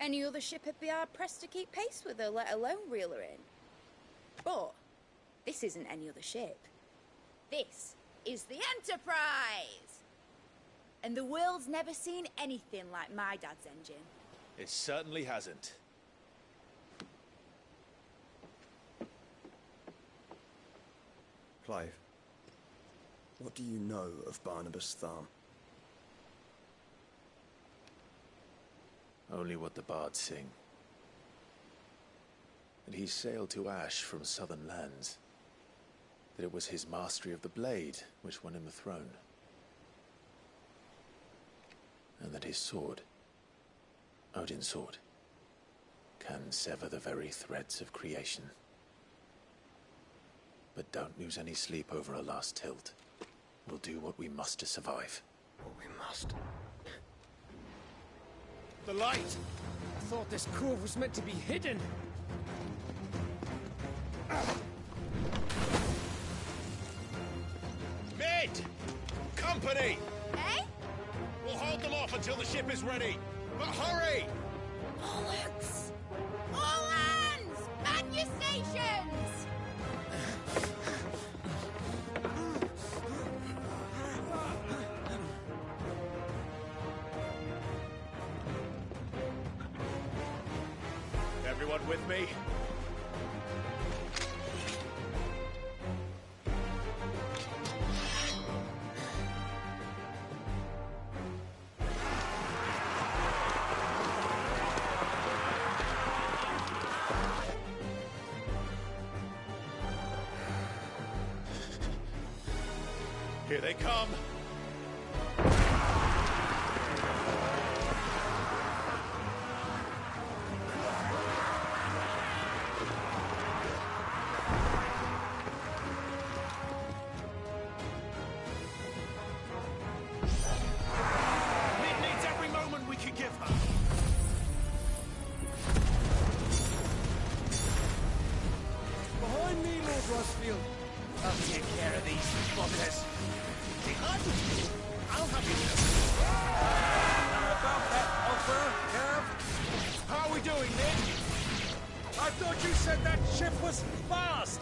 Any other ship would be hard-pressed to keep pace with her, let alone reel her in. But this isn't any other ship. This is the Enterprise! And the world's never seen anything like my dad's engine. It certainly hasn't. Clive, what do you know of Barnabas Tharm? Only what the bards sing. That he sailed to Ash from southern lands. That it was his mastery of the blade which won him the throne. And that his sword, Odin's sword, can sever the very threads of creation. But don't lose any sleep over a last tilt. We'll do what we must to survive. What we must. The light! I thought this cove was meant to be hidden! Mid! Company! Eh? We'll hold them off until the ship is ready. But hurry! Bollocks! All hands! Man your stations! Everyone with me? Here they come. It needs every moment we can give her. Behind me, Lord Rosfield. I'll take care of these buggers. Behind you! I'll have you know. About that offer, Cav? How are we doing, Nick? I thought you said that ship was fast!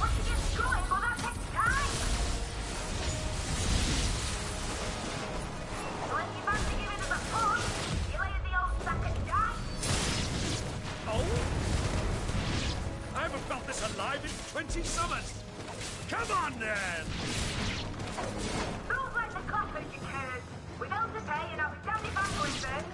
What you get going, will that take time? So if you fancy giving us a push, you lay in the old sack and die. Oh? I haven't felt this alive in 20 summers! Come on, then! Rules like the clappers, you turd. We've held to pay and I'll be damned if I'm going first.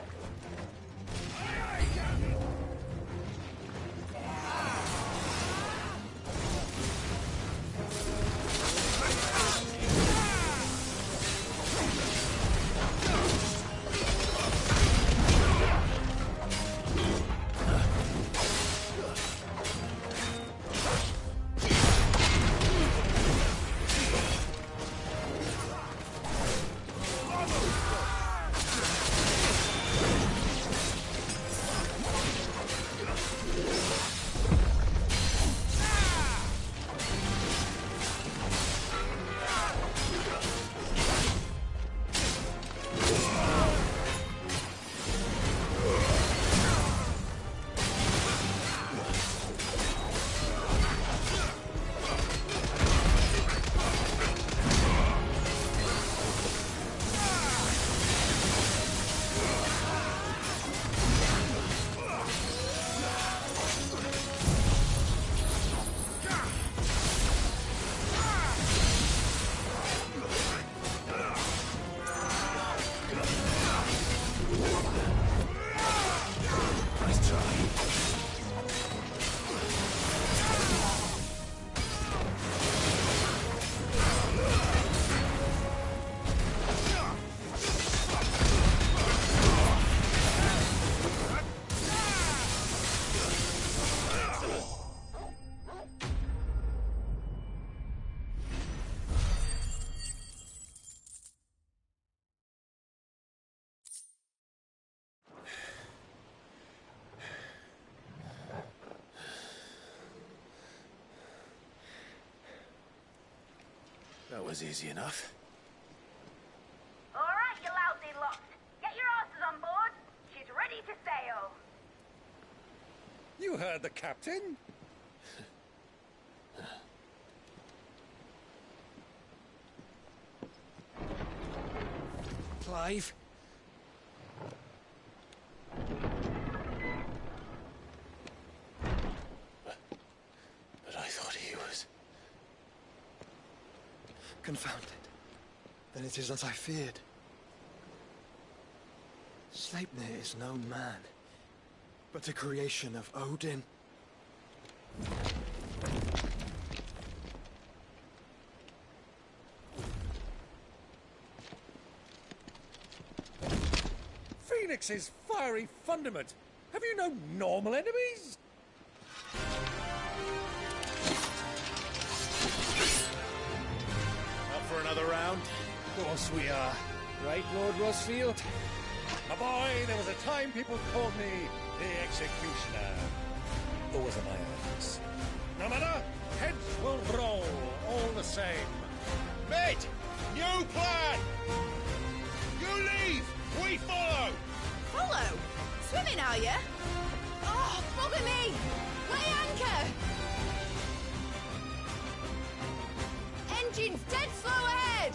That was easy enough. All right, you lousy lot. Get your asses on board. She's ready to sail. You heard the captain. Clive? But I thought he was... Confounded. Then it is as I feared. Sleipnir is no man, but a creation of Odin. Phoenix's fiery fundament. Have you no normal enemies? Up for another round? Of course we are. Right, Lord Rosfield? My boy, there was a time people called me the Executioner. Or was it my hands? No matter, heads will roll all the same. Mate! New plan! leave! We follow! Follow? Swimming, are you? Oh, bother me! Weigh anchor! Engine's dead slow ahead!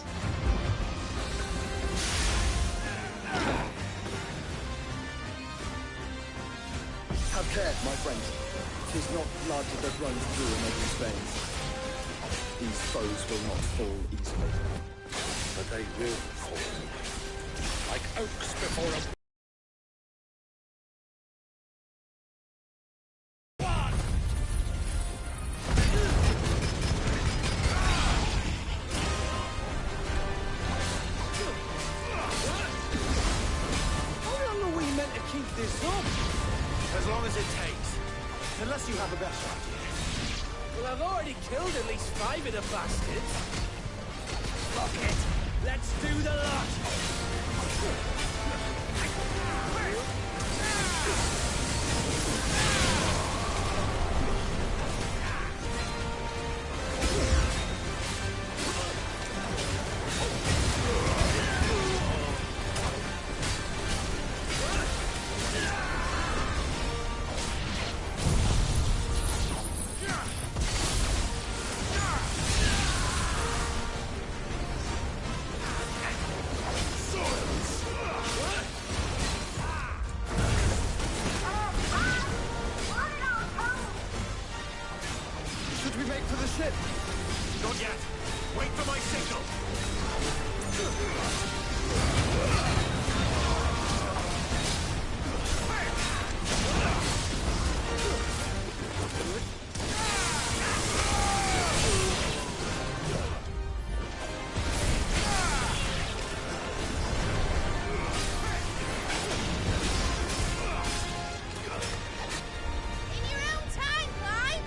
Have care, my friends. 'Tis not blood that runs through Omega's veins. These foes will not fall easily. But they will fall. Like oaks before a... How long are we meant to keep this up? As long as it takes. Unless you have a better idea. Well, I've already killed at least 5 of the bastards. Fuck it! Let's do the lot! Should we make for the ship? Not yet. Wait for my signal. In your own time, Clive!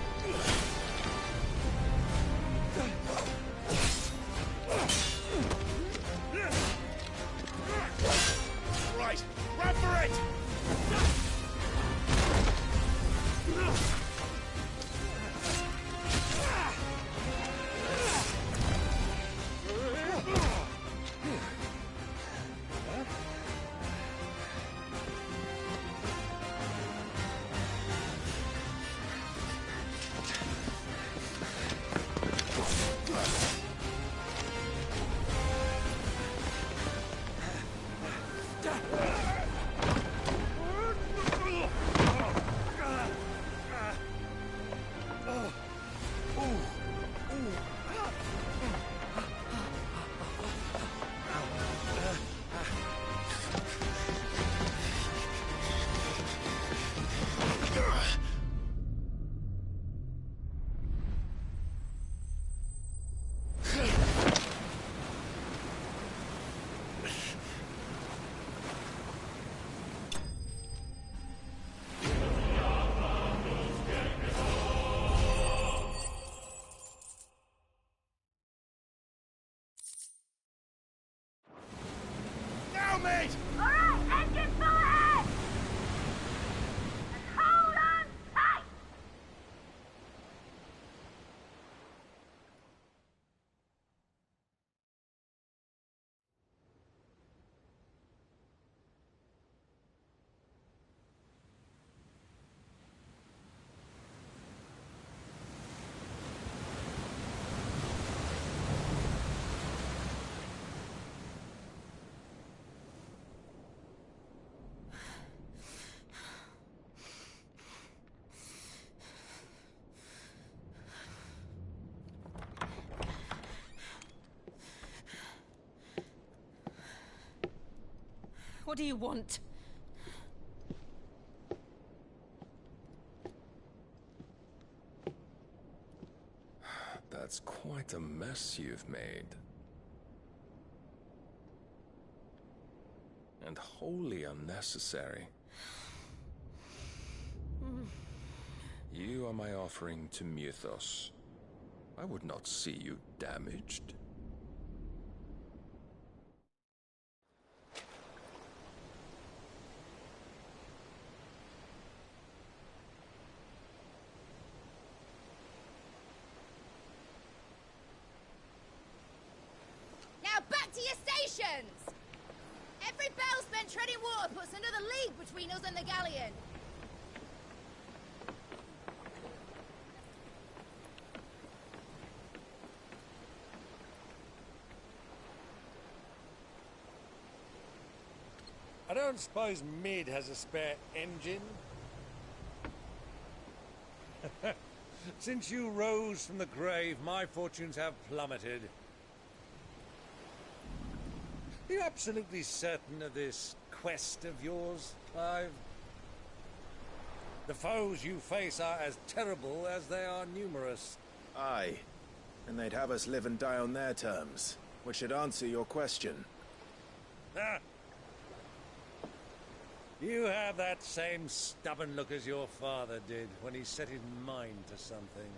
Right, run for it! Now, mate! Alright, engine full ahead! And hold on tight! What do you want? That's quite a mess you've made. And wholly unnecessary. You are my offering to Mythos. I would not see you damaged. Now back to your stations! Every bell spent treading water puts another league between us and the galleon. I don't suppose Mid has a spare engine? Since you rose from the grave, my fortunes have plummeted. Are you absolutely certain of this quest of yours, Clive? The foes you face are as terrible as they are numerous. Aye, and they'd have us live and die on their terms, which should answer your question. Ah! You have that same stubborn look as your father did when he set his mind to something.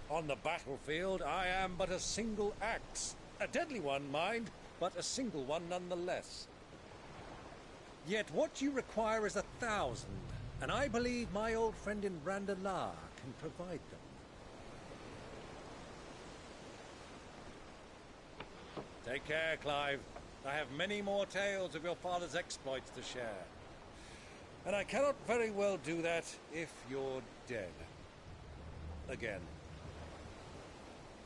On the battlefield, I am but a single axe. A deadly one, mind, but a single one nonetheless. Yet what you require is 1,000, and I believe my old friend in Randalar can provide them. Take care, Clive. I have many more tales of your father's exploits to share. And I cannot very well do that if you're dead. Again.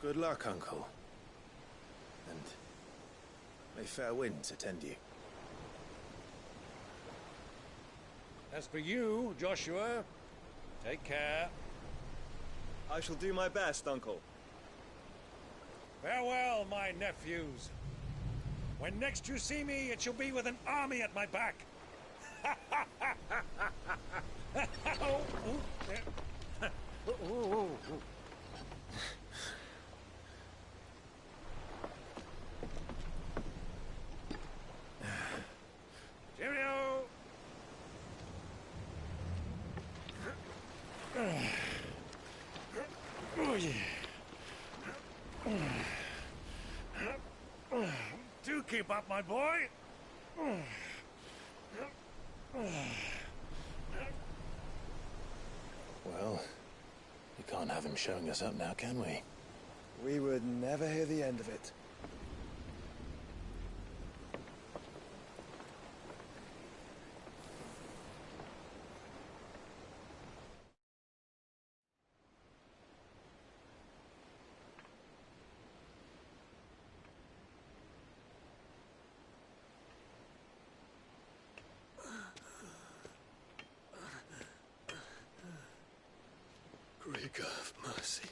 Good luck, Uncle. And may fair winds attend you. As for you, Joshua, take care. I shall do my best, Uncle. Farewell, my nephews. When next you see me, it shall be with an army at my back. Cheerio! Oh, yeah. Do keep up, my boy. Well, we can't have him showing us up now, can we? We would never hear the end of it. Rigor of mercy.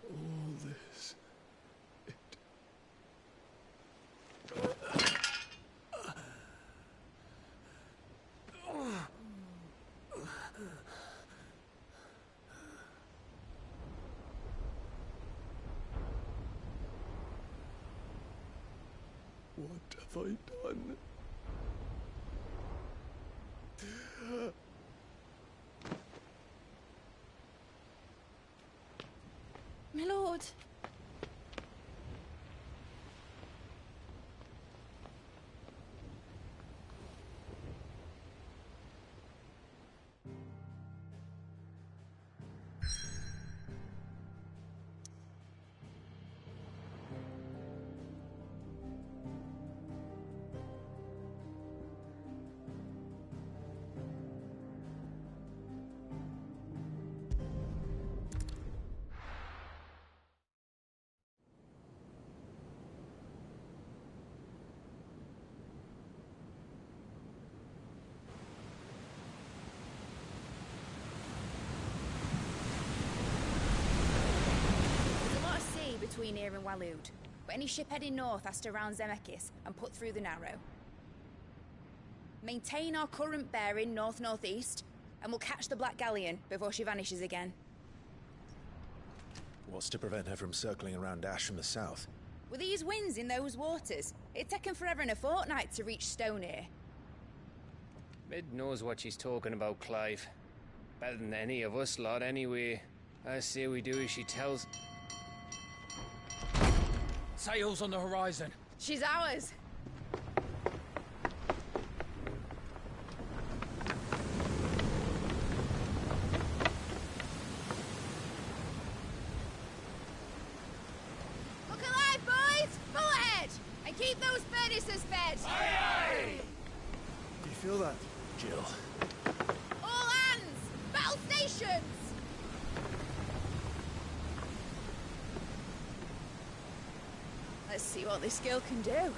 All this. What have I done? My lord. Between here and Waloed, but any ship heading north has to round Zemeckis and put through the Narrow. Maintain our current bearing north-northeast, and we'll catch the Black Galleon before she vanishes again. What's to prevent her from circling around Ash from the south? With these winds in those waters, it'd taken forever and a fortnight to reach Stone here. Mid knows what she's talking about, Clive. Better than any of us lot, anyway. I say we do as she tells. Sails on the horizon. She's ours. Look alive, boys! Full ahead! And keep those furnaces fed! Aye, aye! Do you feel that? Jill. All hands! Battle stations! Let's see what this girl can do.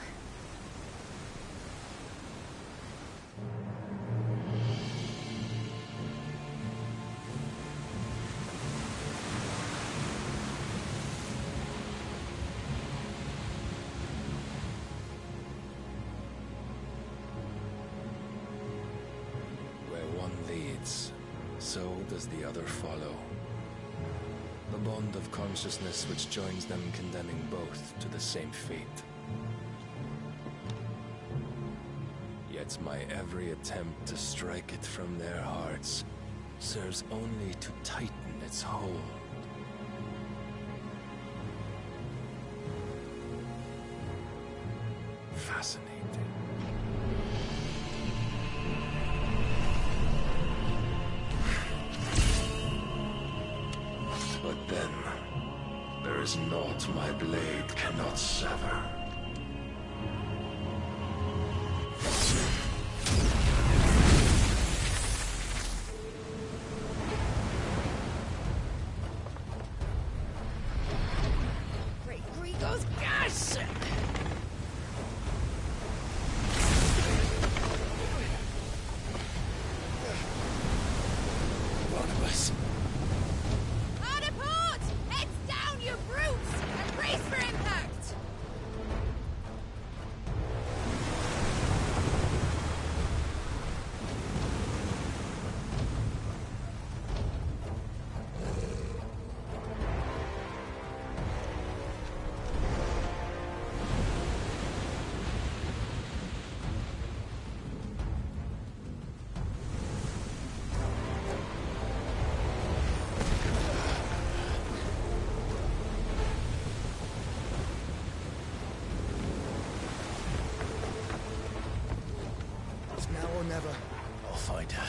Where one leads, so does the other follow. The bond of consciousness which joins them condemning both to the same fate. Yet my every attempt to strike it from their hearts serves only to tighten its hold. Fascinating. But then, there is naught my blade cannot sever. Great Gregor's gas! Barnabas. Hard apart! Heads down, you brutes! And brace for impact! It's now or never. I'll find her.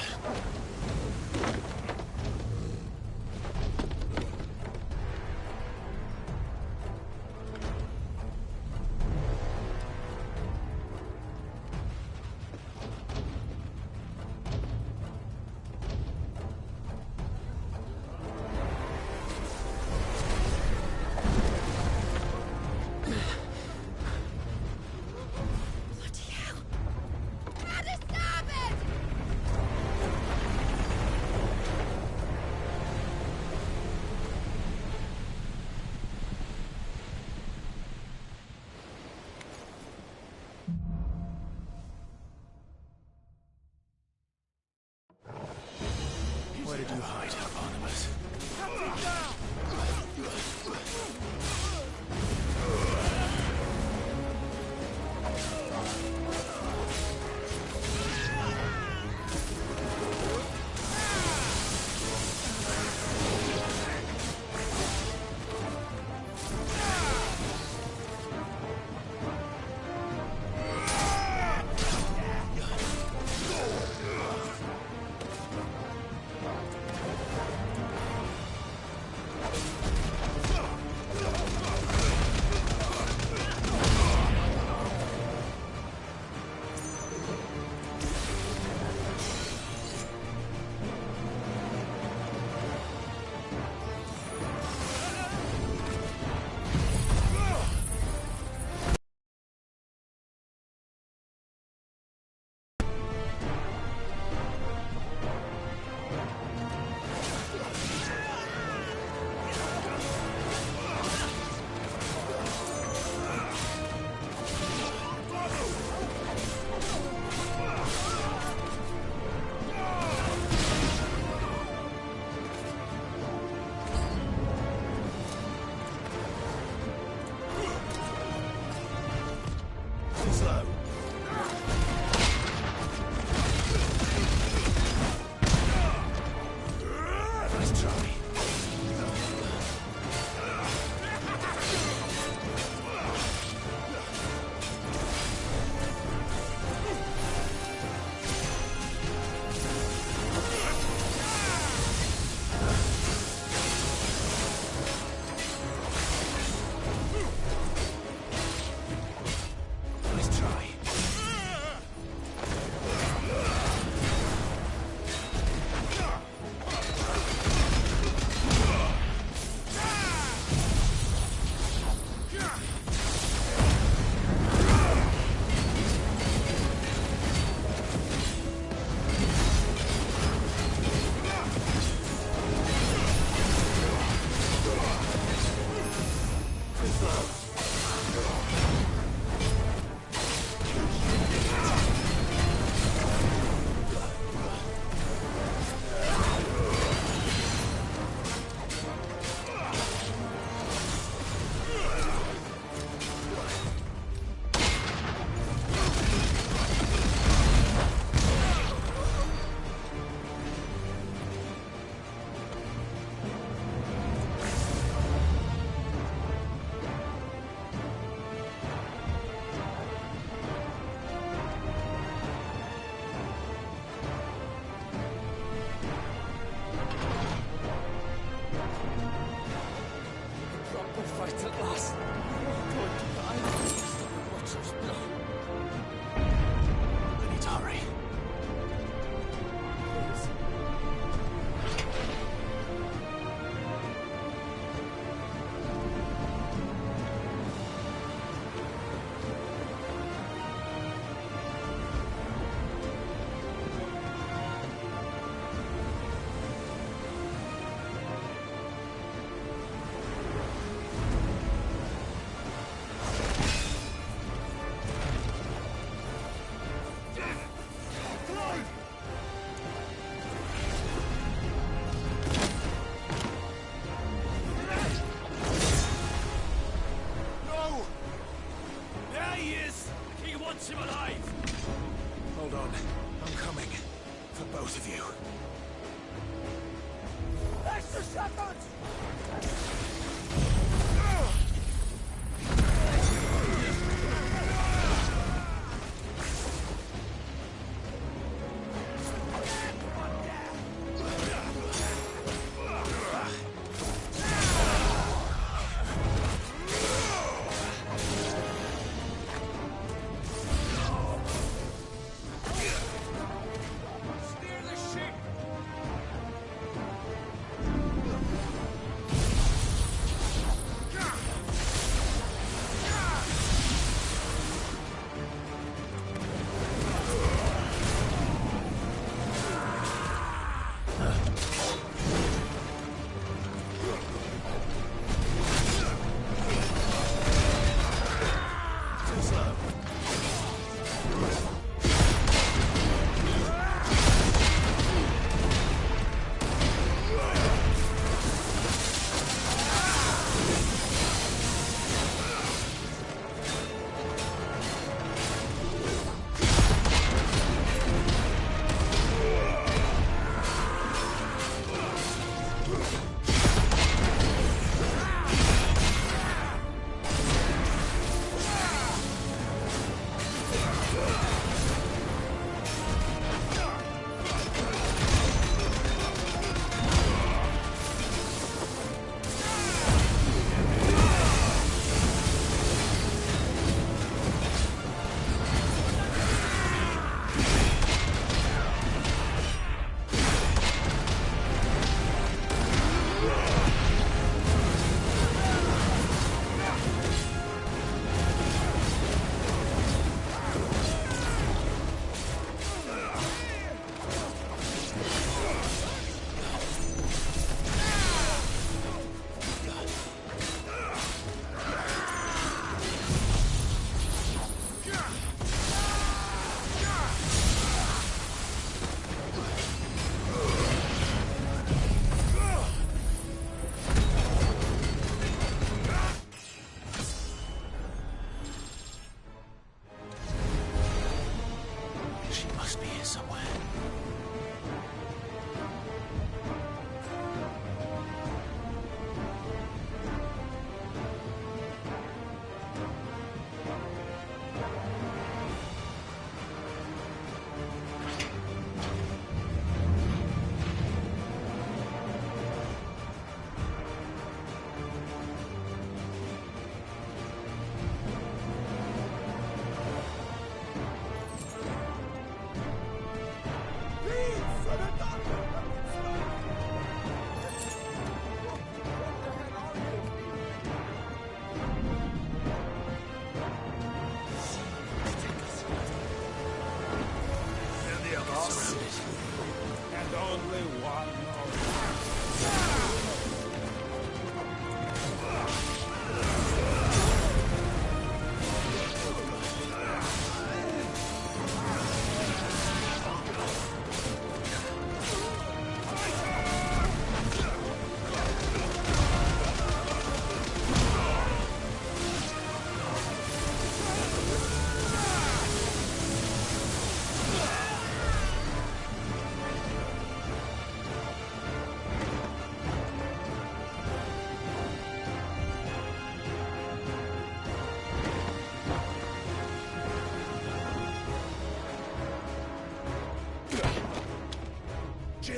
Bloody hell! How to stop it! Where did you hide, Barnabas?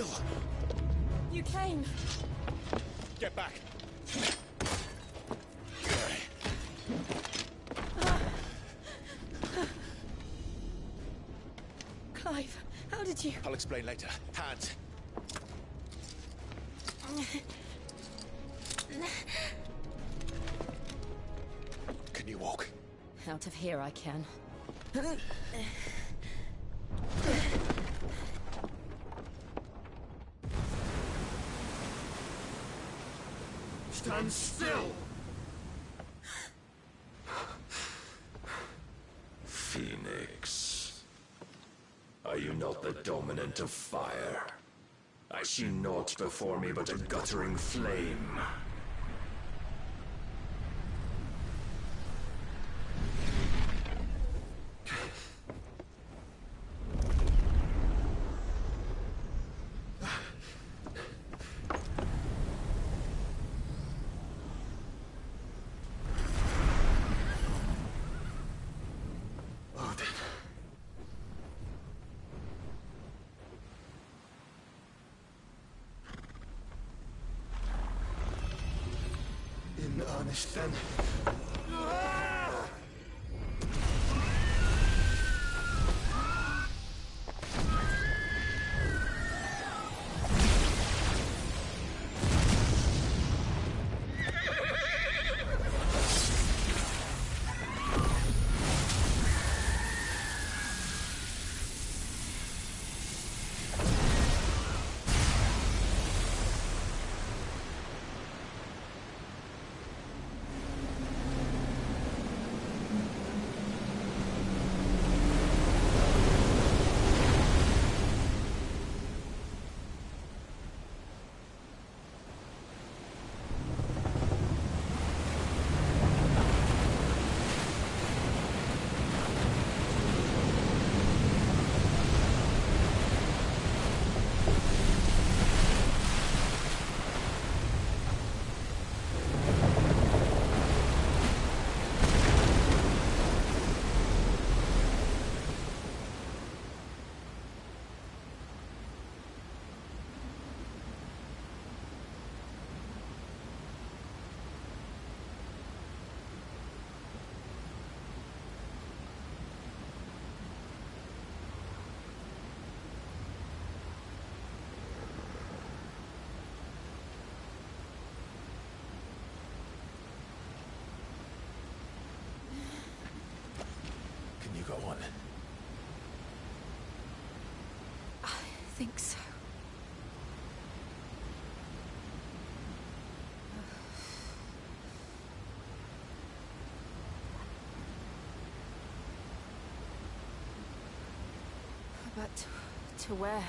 still! You came. Get back! Clive, how did you... I'll explain later. Hands. Can you walk? Out of here I can. Stand still! Phoenix. Are you not the dominant of fire? I see naught before me but a guttering flame. In earnest, then. Can you go on? I think so. But to where?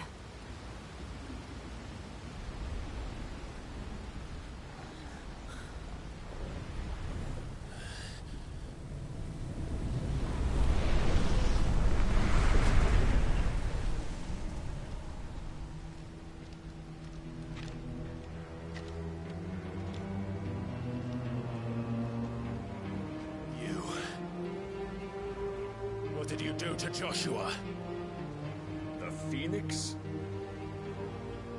What did you do to Joshua? The Phoenix?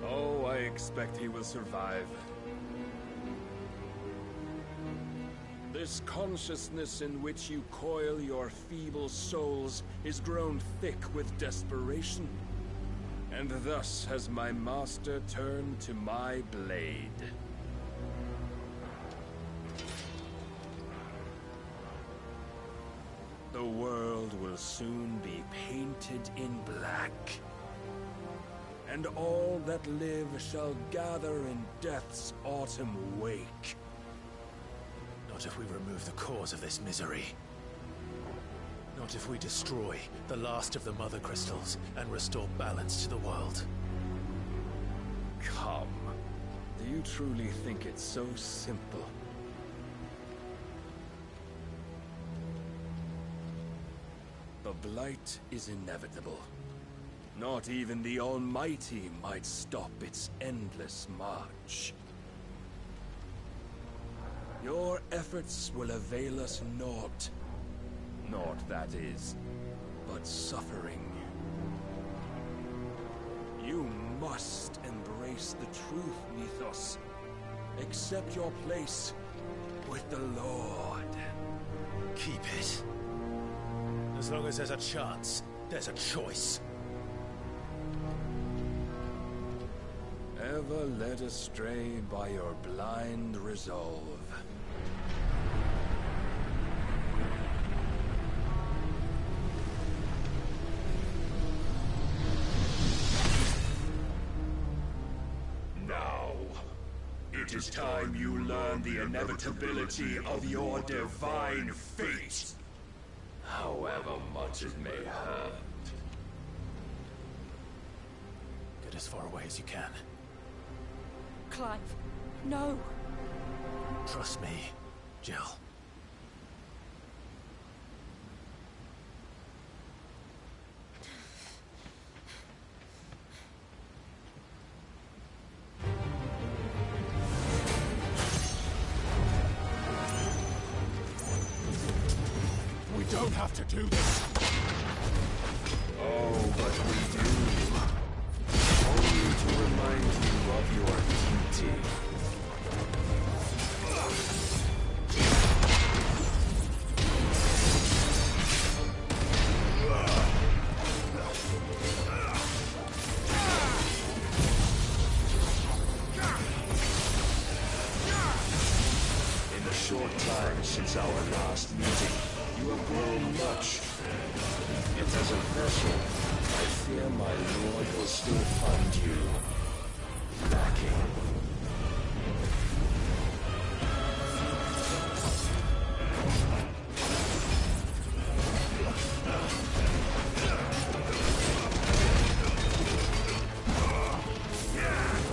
Oh, I expect he will survive. This consciousness in which you coil your feeble souls is grown thick with desperation. And thus has my master turned to my blade. The world will soon be painted in black. And all that live shall gather in death's autumn wake. Not if we remove the cause of this misery. Not if we destroy the last of the Mother Crystals and restore balance to the world. Come. Do you truly think it's so simple? The blight is inevitable. Not even the Almighty might stop its endless march. Your efforts will avail us naught. Naught, that is, but suffering. You must embrace the truth, Mythos. Accept your place with the Lord. Keep it. As long as there's a chance, there's a choice. Ever led astray by your blind resolve. Now, it is time you learn the inevitability of your divine fate, however much it may hurt. Get as far away as you can. Clive, no. Trust me, Jill. We don't have to do this. Oh, but we do. Only to remind you of your duty. In the short time since our last meeting, you have grown much. Yet as a vessel, I fear my lord will still find you lacking.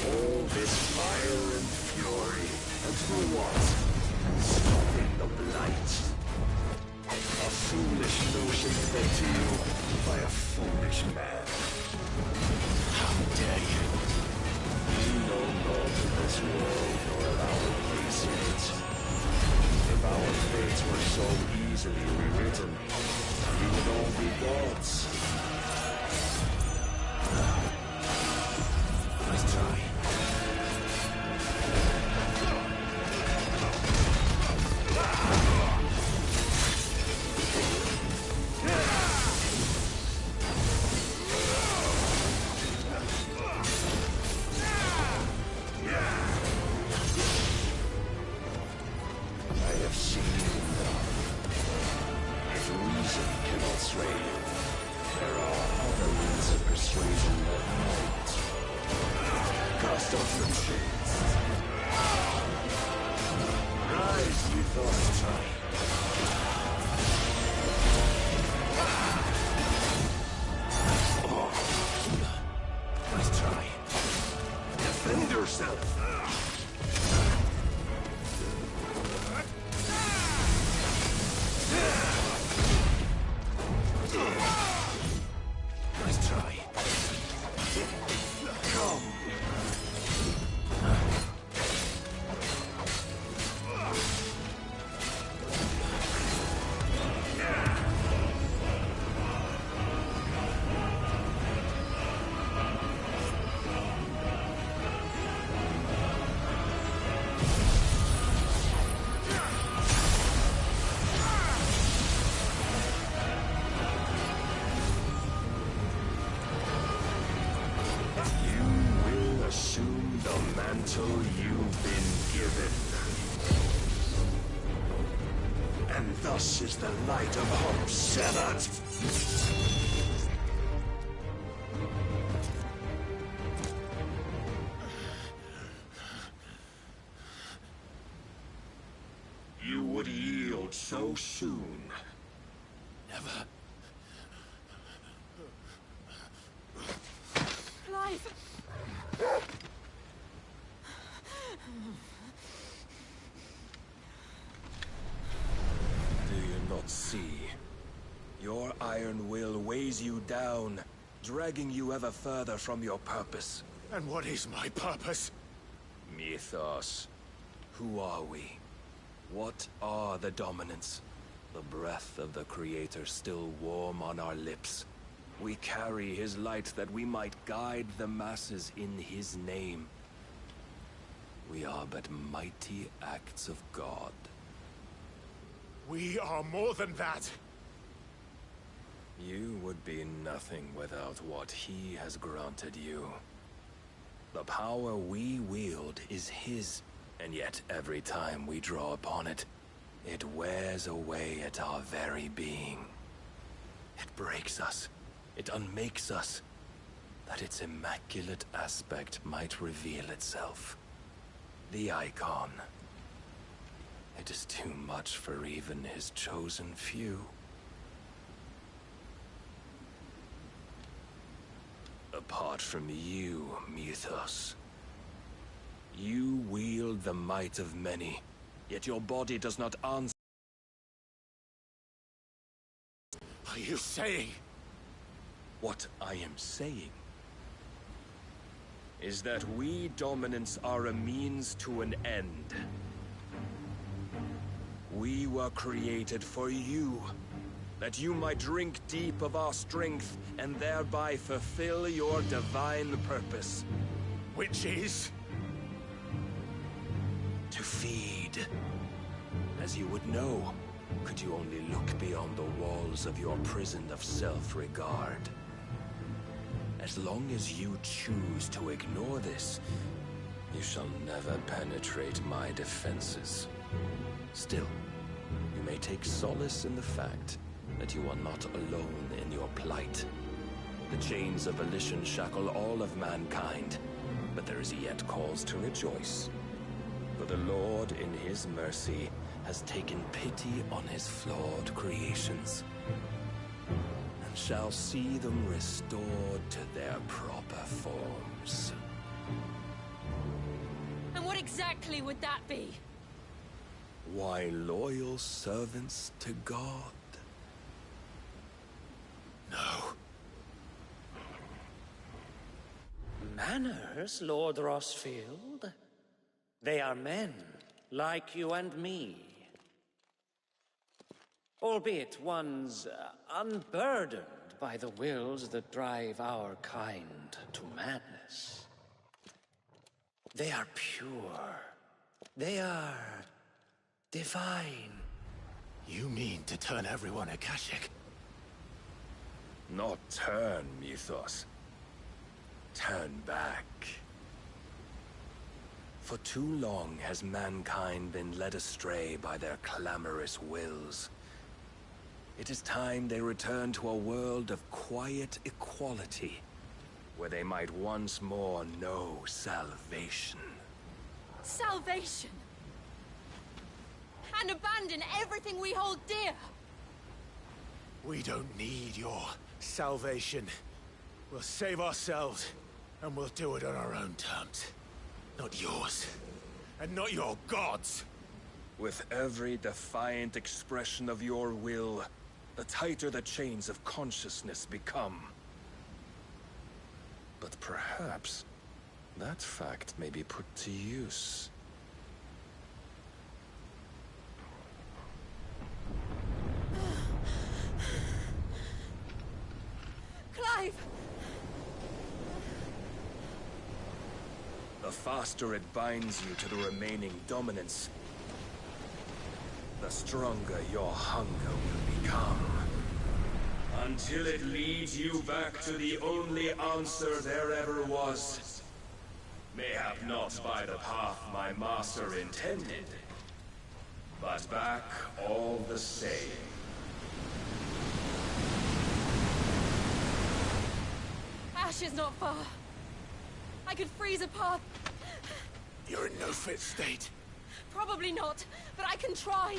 All this fire and fury, and for what? Stopping the blight. A foolish notion fed to you by a foolish man. How dare you? You know not of this world nor of our place in it. If our fates were so easily rewritten, we would all be gods. Nice try. I have seen enough. If reason cannot sway you, there are other means of persuasion that might. Cast off your chains. Rise, you thought try. Nice try. Defend yourself! Nice try. Come. Assume the mantle you've been given. And thus is the light of hope severed. You would yield so soon. Never. Clive! Do you not see? Your iron will weighs you down, dragging you ever further from your purpose. And what is my purpose? Mythos. Who are we? What are the dominants? The breath of the Creator still warm on our lips. We carry his light that we might guide the masses in his name. We are but mighty acts of God. We are more than that. You would be nothing without what he has granted you. The power we wield is his, and yet every time we draw upon it, it wears away at our very being. It breaks us. It unmakes us, that its immaculate aspect might reveal itself. The icon. It is too much for even his chosen few. Apart from you, Mythos, you wield the might of many, yet your body does not answer. Are you saying? What I am saying is that we dominants are a means to an end. We were created for you, that you might drink deep of our strength and thereby fulfill your divine purpose. Which is? To feed. As you would know, could you only look beyond the walls of your prison of self-regard. As long as you choose to ignore this, you shall never penetrate my defenses. Still, you may take solace in the fact that you are not alone in your plight. The chains of volition shackle all of mankind, but there is yet cause to rejoice. For the Lord, in his mercy, has taken pity on his flawed creations, and shall see them restored to their proper forms. And what exactly would that be? Why, loyal servants to God. No. Manners, Lord Rosfield? They are men, like you and me. Albeit ones unburdened by the wills that drive our kind to madness. They are pure. They are divine. You mean to turn everyone Akashic? Not turn, Mythos. Turn back. For too long has mankind been led astray by their clamorous wills. It is time they return to a world of quiet equality, where they might once more know salvation. Salvation! And abandon everything we hold dear! We don't need your salvation. We'll save ourselves, and we'll do it on our own terms. Not yours. And not your gods. With every defiant expression of your will, the tighter the chains of consciousness become. But perhaps that fact may be put to use. Clive! The faster it binds you to the remaining dominance, the stronger your hunger will become. Until it leads you back to the only answer there ever was. Mayhap not by the path my master intended, but back all the same. Ash is not far. I could freeze a path. You're in no fit state. Probably not, but I can try.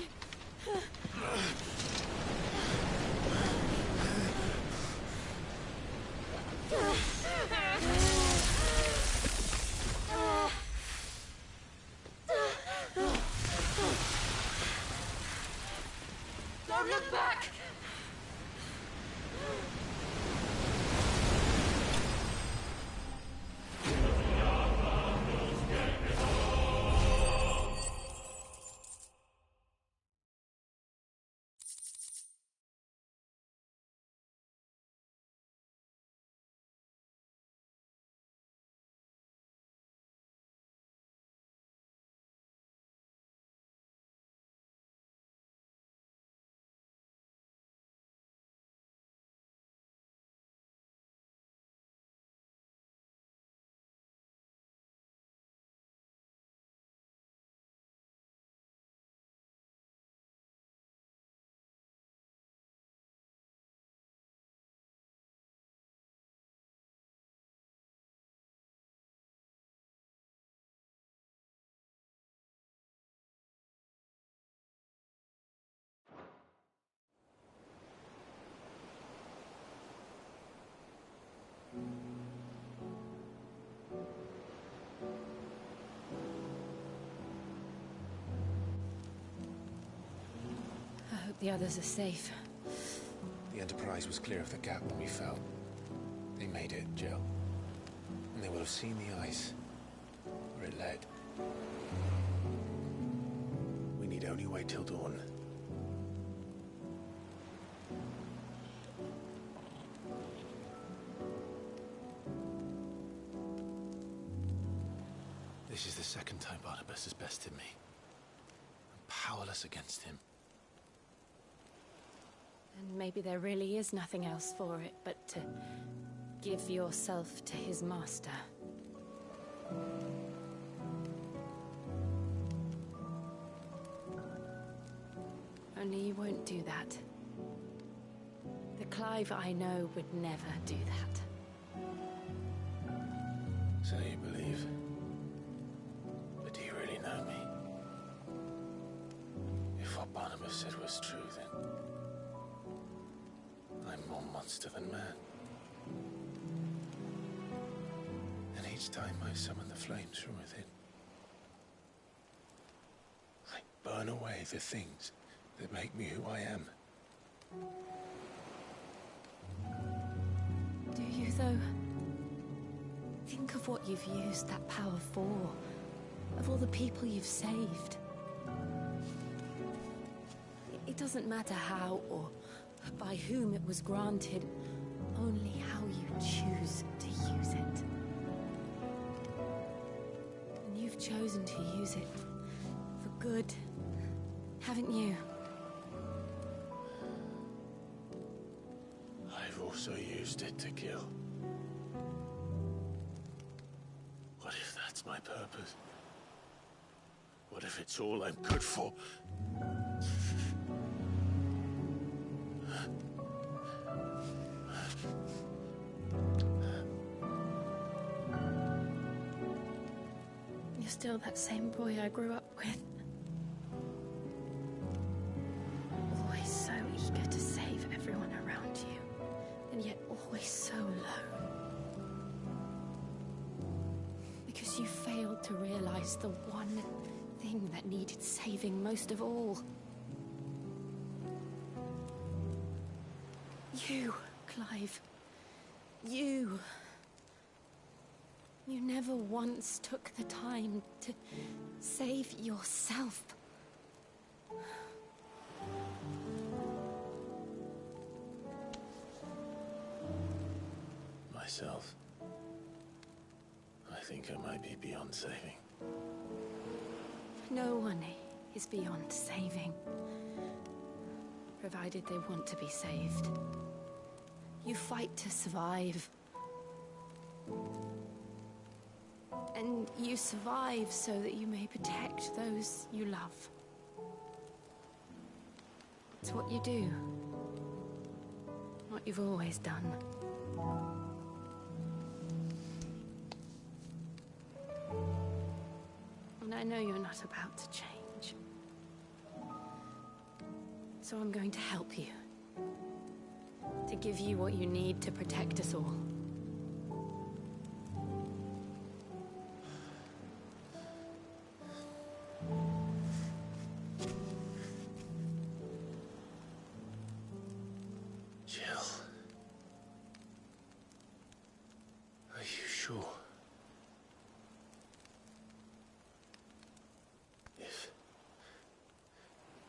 Don't look back! hope the others are safe. The Enterprise was clear of the gap when we fell. They made it, Jill. And they will have seen the ice where it led. We need only wait till dawn. This is the second time Barnabas has bested me. I'm powerless against him. And maybe there really is nothing else for it but to give yourself to his master. Only you won't do that. The Clive I know would never do that. So you believe? But do you really know me? If what Barnabas said was true, then I'm more monster than man. And each time I summon the flames from within, I burn away the things that make me who I am. Do you, though? Think of what you've used that power for. Of all the people you've saved. It doesn't matter how or by whom it was granted, only how you choose to use it. And you've chosen to use it for good, haven't you? I've also used it to kill. What if that's my purpose? What if it's all I'm good for? You're still that same boy I grew up with. Always so eager to save everyone around you, and yet always so alone. Because you failed to realize the one thing that needed saving most of all. You, Clive. You. You never once took the time to save yourself. Myself. I think I might be beyond saving. No one is beyond saving. Provided they want to be saved. You fight to survive. And you survive so that you may protect those you love. It's what you do. What you've always done. And I know you're not about to change. So I'm going to help you. To give you what you need to protect us all.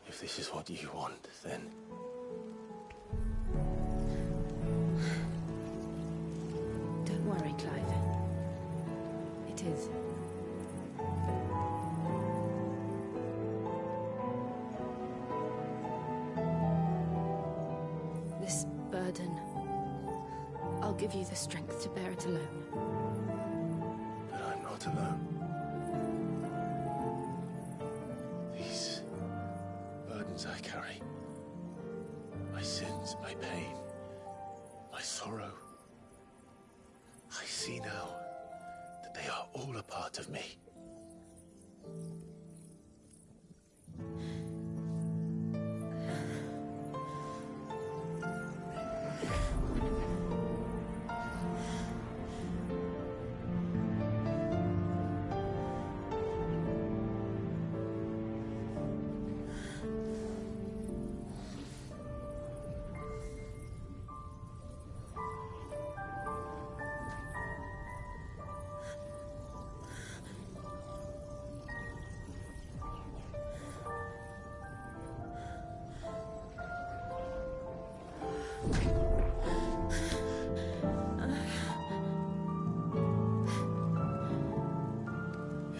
If this is what you want, then... Don't worry, Clive. It is. This burden, I'll give you the strength to bear it alone. But I'm not alone. These burdens I carry, my sins, my pain, my sorrow, I see now that they are all a part of me.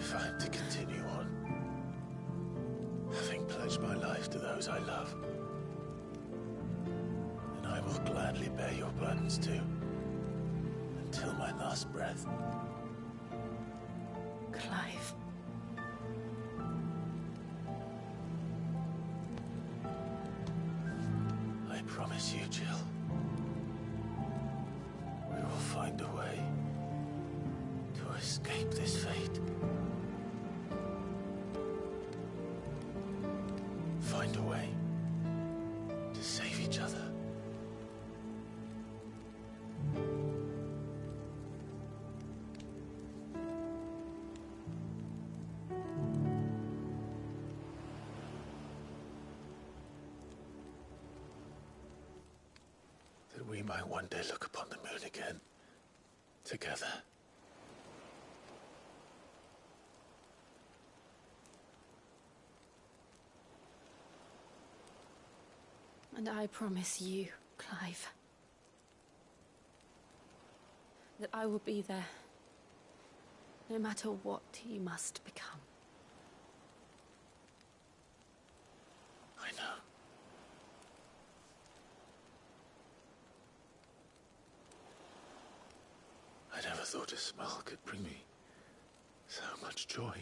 if I am to continue on, having pledged my life to those I love, then I will gladly bear your burdens too, until my last breath. Clive. I promise you, Jill, we will find a way to escape this fate. Find a way to save each other. That we might one day look upon the moon again, together. And I promise you, Clive, that I will be there, no matter what you must become. I know. I never thought a smile could bring me so much joy.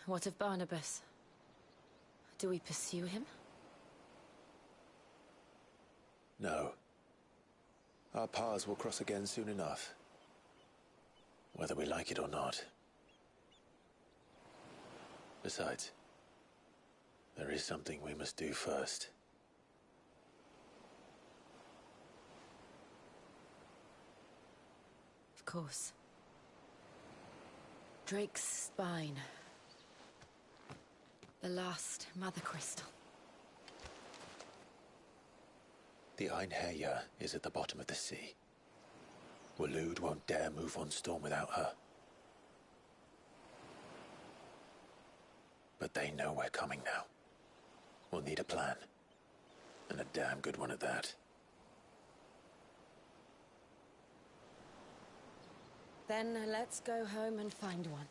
What of Barnabas? Do we pursue him? No. Our paths will cross again soon enough, whether we like it or not. Besides, there is something we must do first. Of course. Drake's spine. The last Mother Crystal. The Einherjar is at the bottom of the sea. Waloed won't dare move on Storm without her. But they know we're coming now. We'll need a plan. And a damn good one at that. Then let's go home and find one.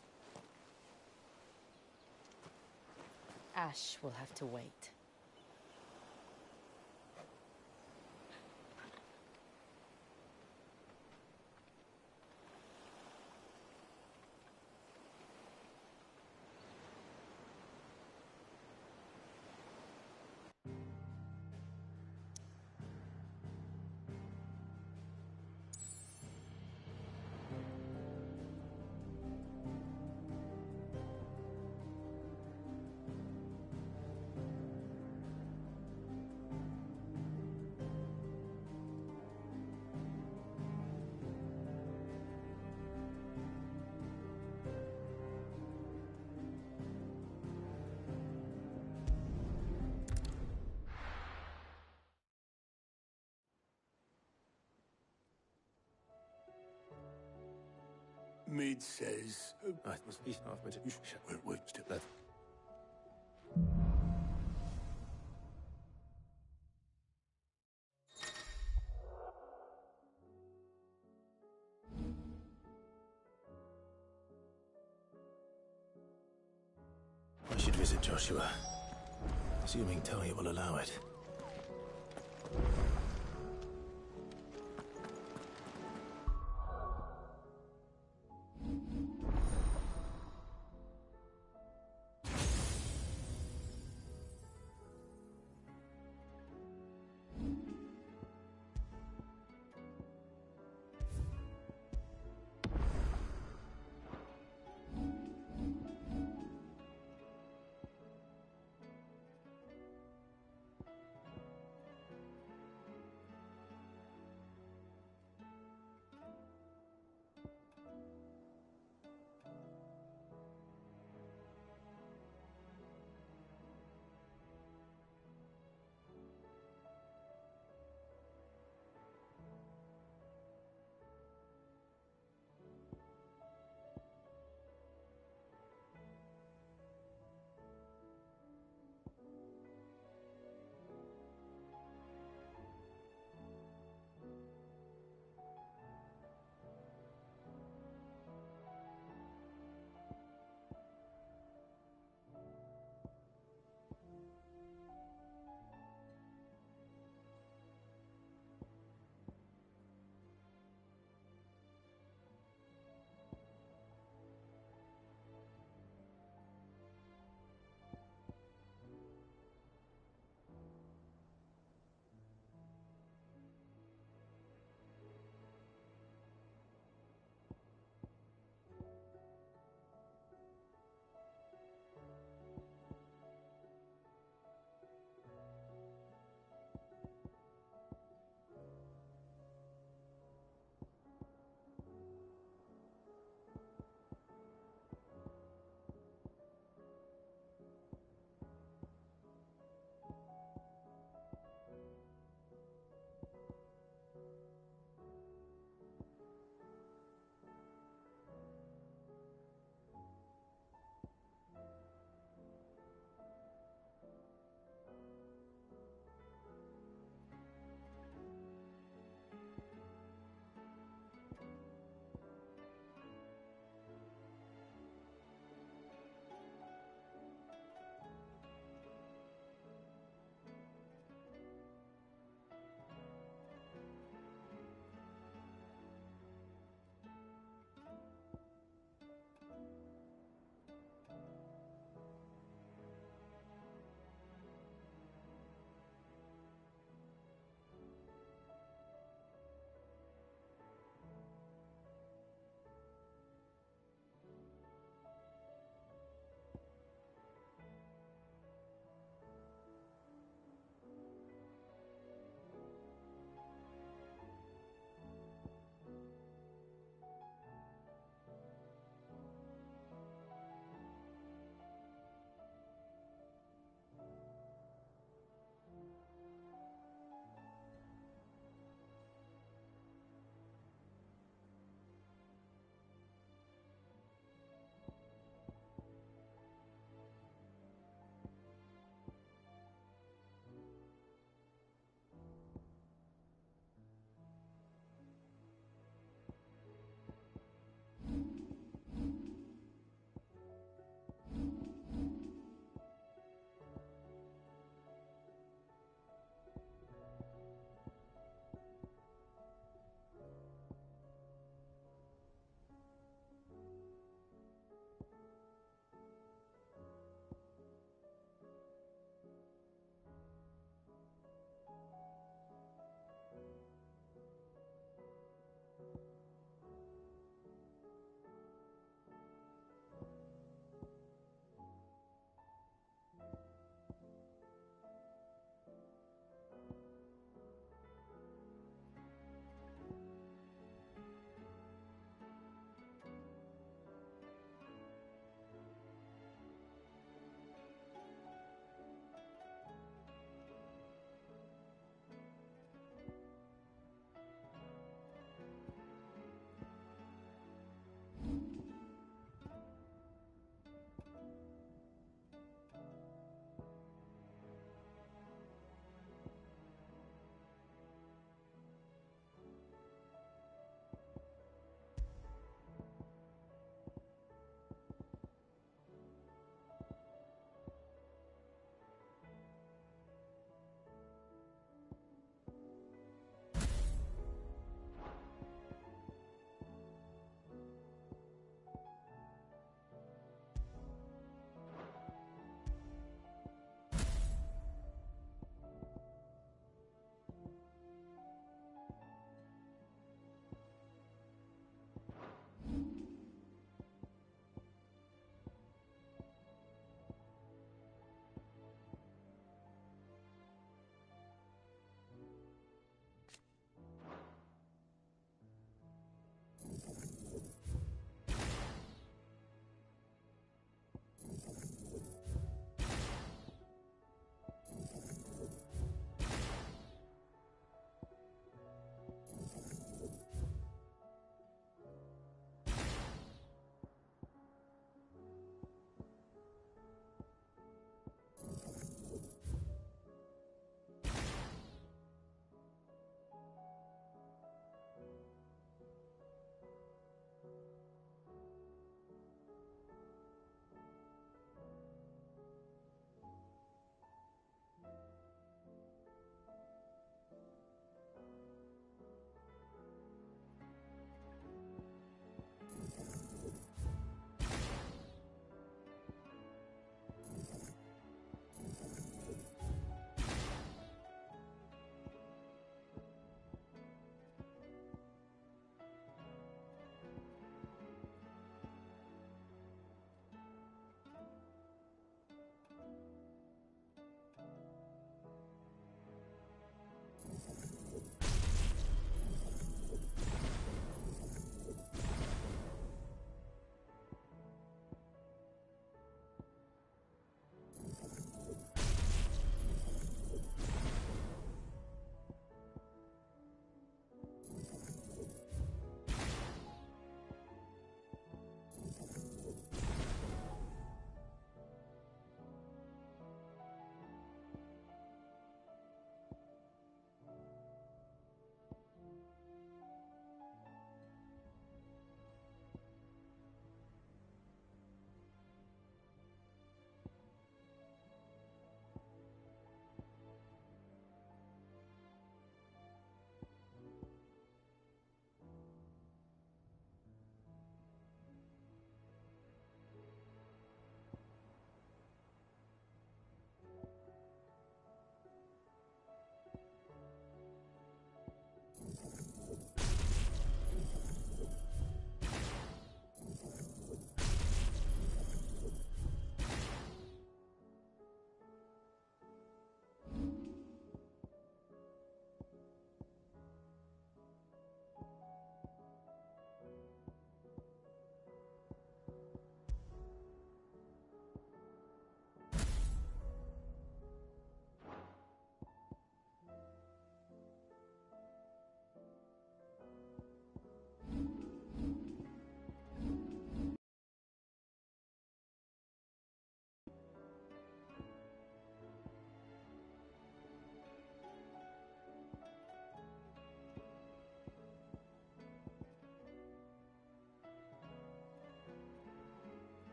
Ash will have to wait. Mid says... Right, he's half minute. We're still... visit, Joshua. Assuming Talia will allow it.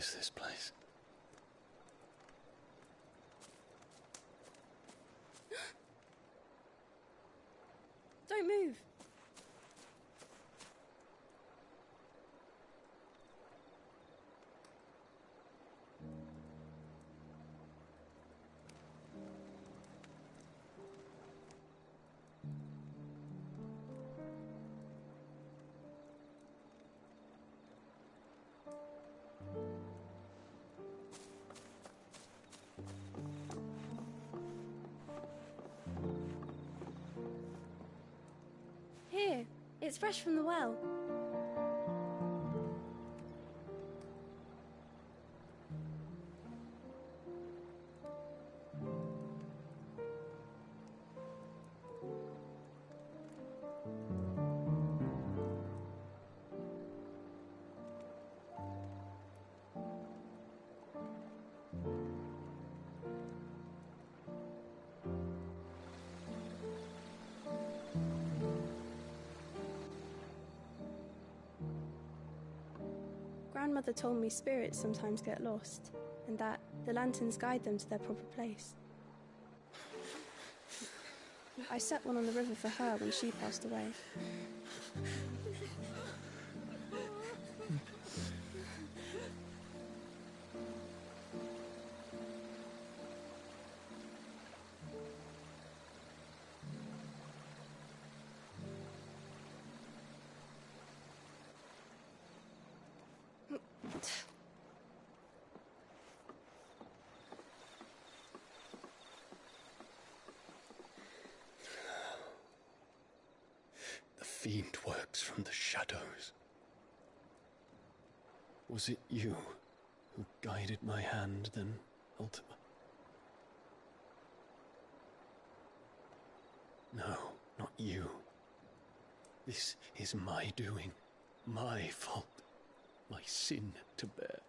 is this place? Don't move. Here, it's fresh from the well. Grandmother told me spirits sometimes get lost, and that the lanterns guide them to their proper place. I set one on the river for her when she passed away. The fiend works from the shadows. Was it you who guided my hand then, Ultima? No, not you. This is my doing, my fault, my sin to bear.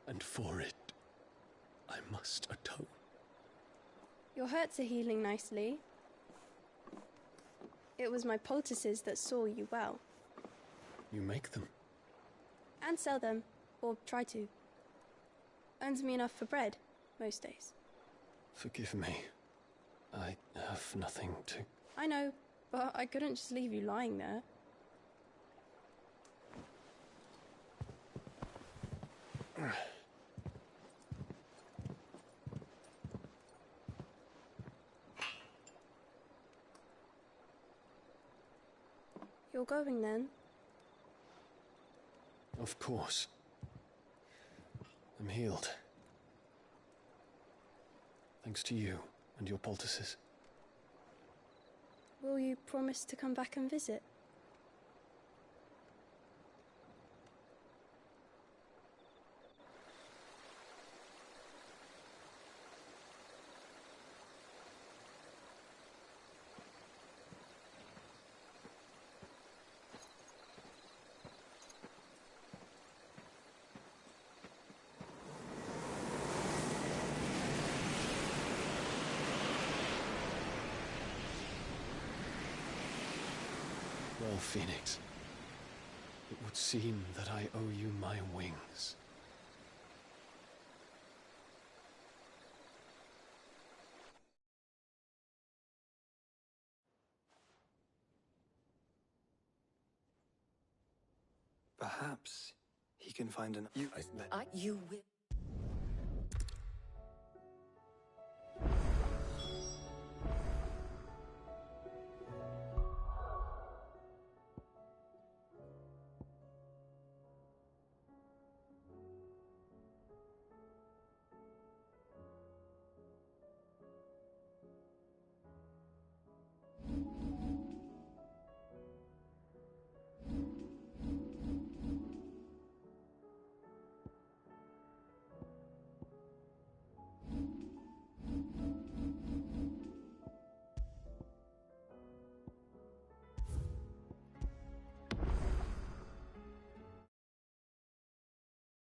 And for it, I must atone. Your hurts are healing nicely. It was my poultices that saw you well. You make them? And sell them, or try to. Earns me enough for bread, most days. Forgive me. I have nothing to... I know, but I couldn't just leave you lying there. You're going then? Of course. I'm healed. Thanks to you and your poultices. Will you promise to come back and visit? Well, Phoenix, it would seem that I owe you my wings. Perhaps he can find an... You will...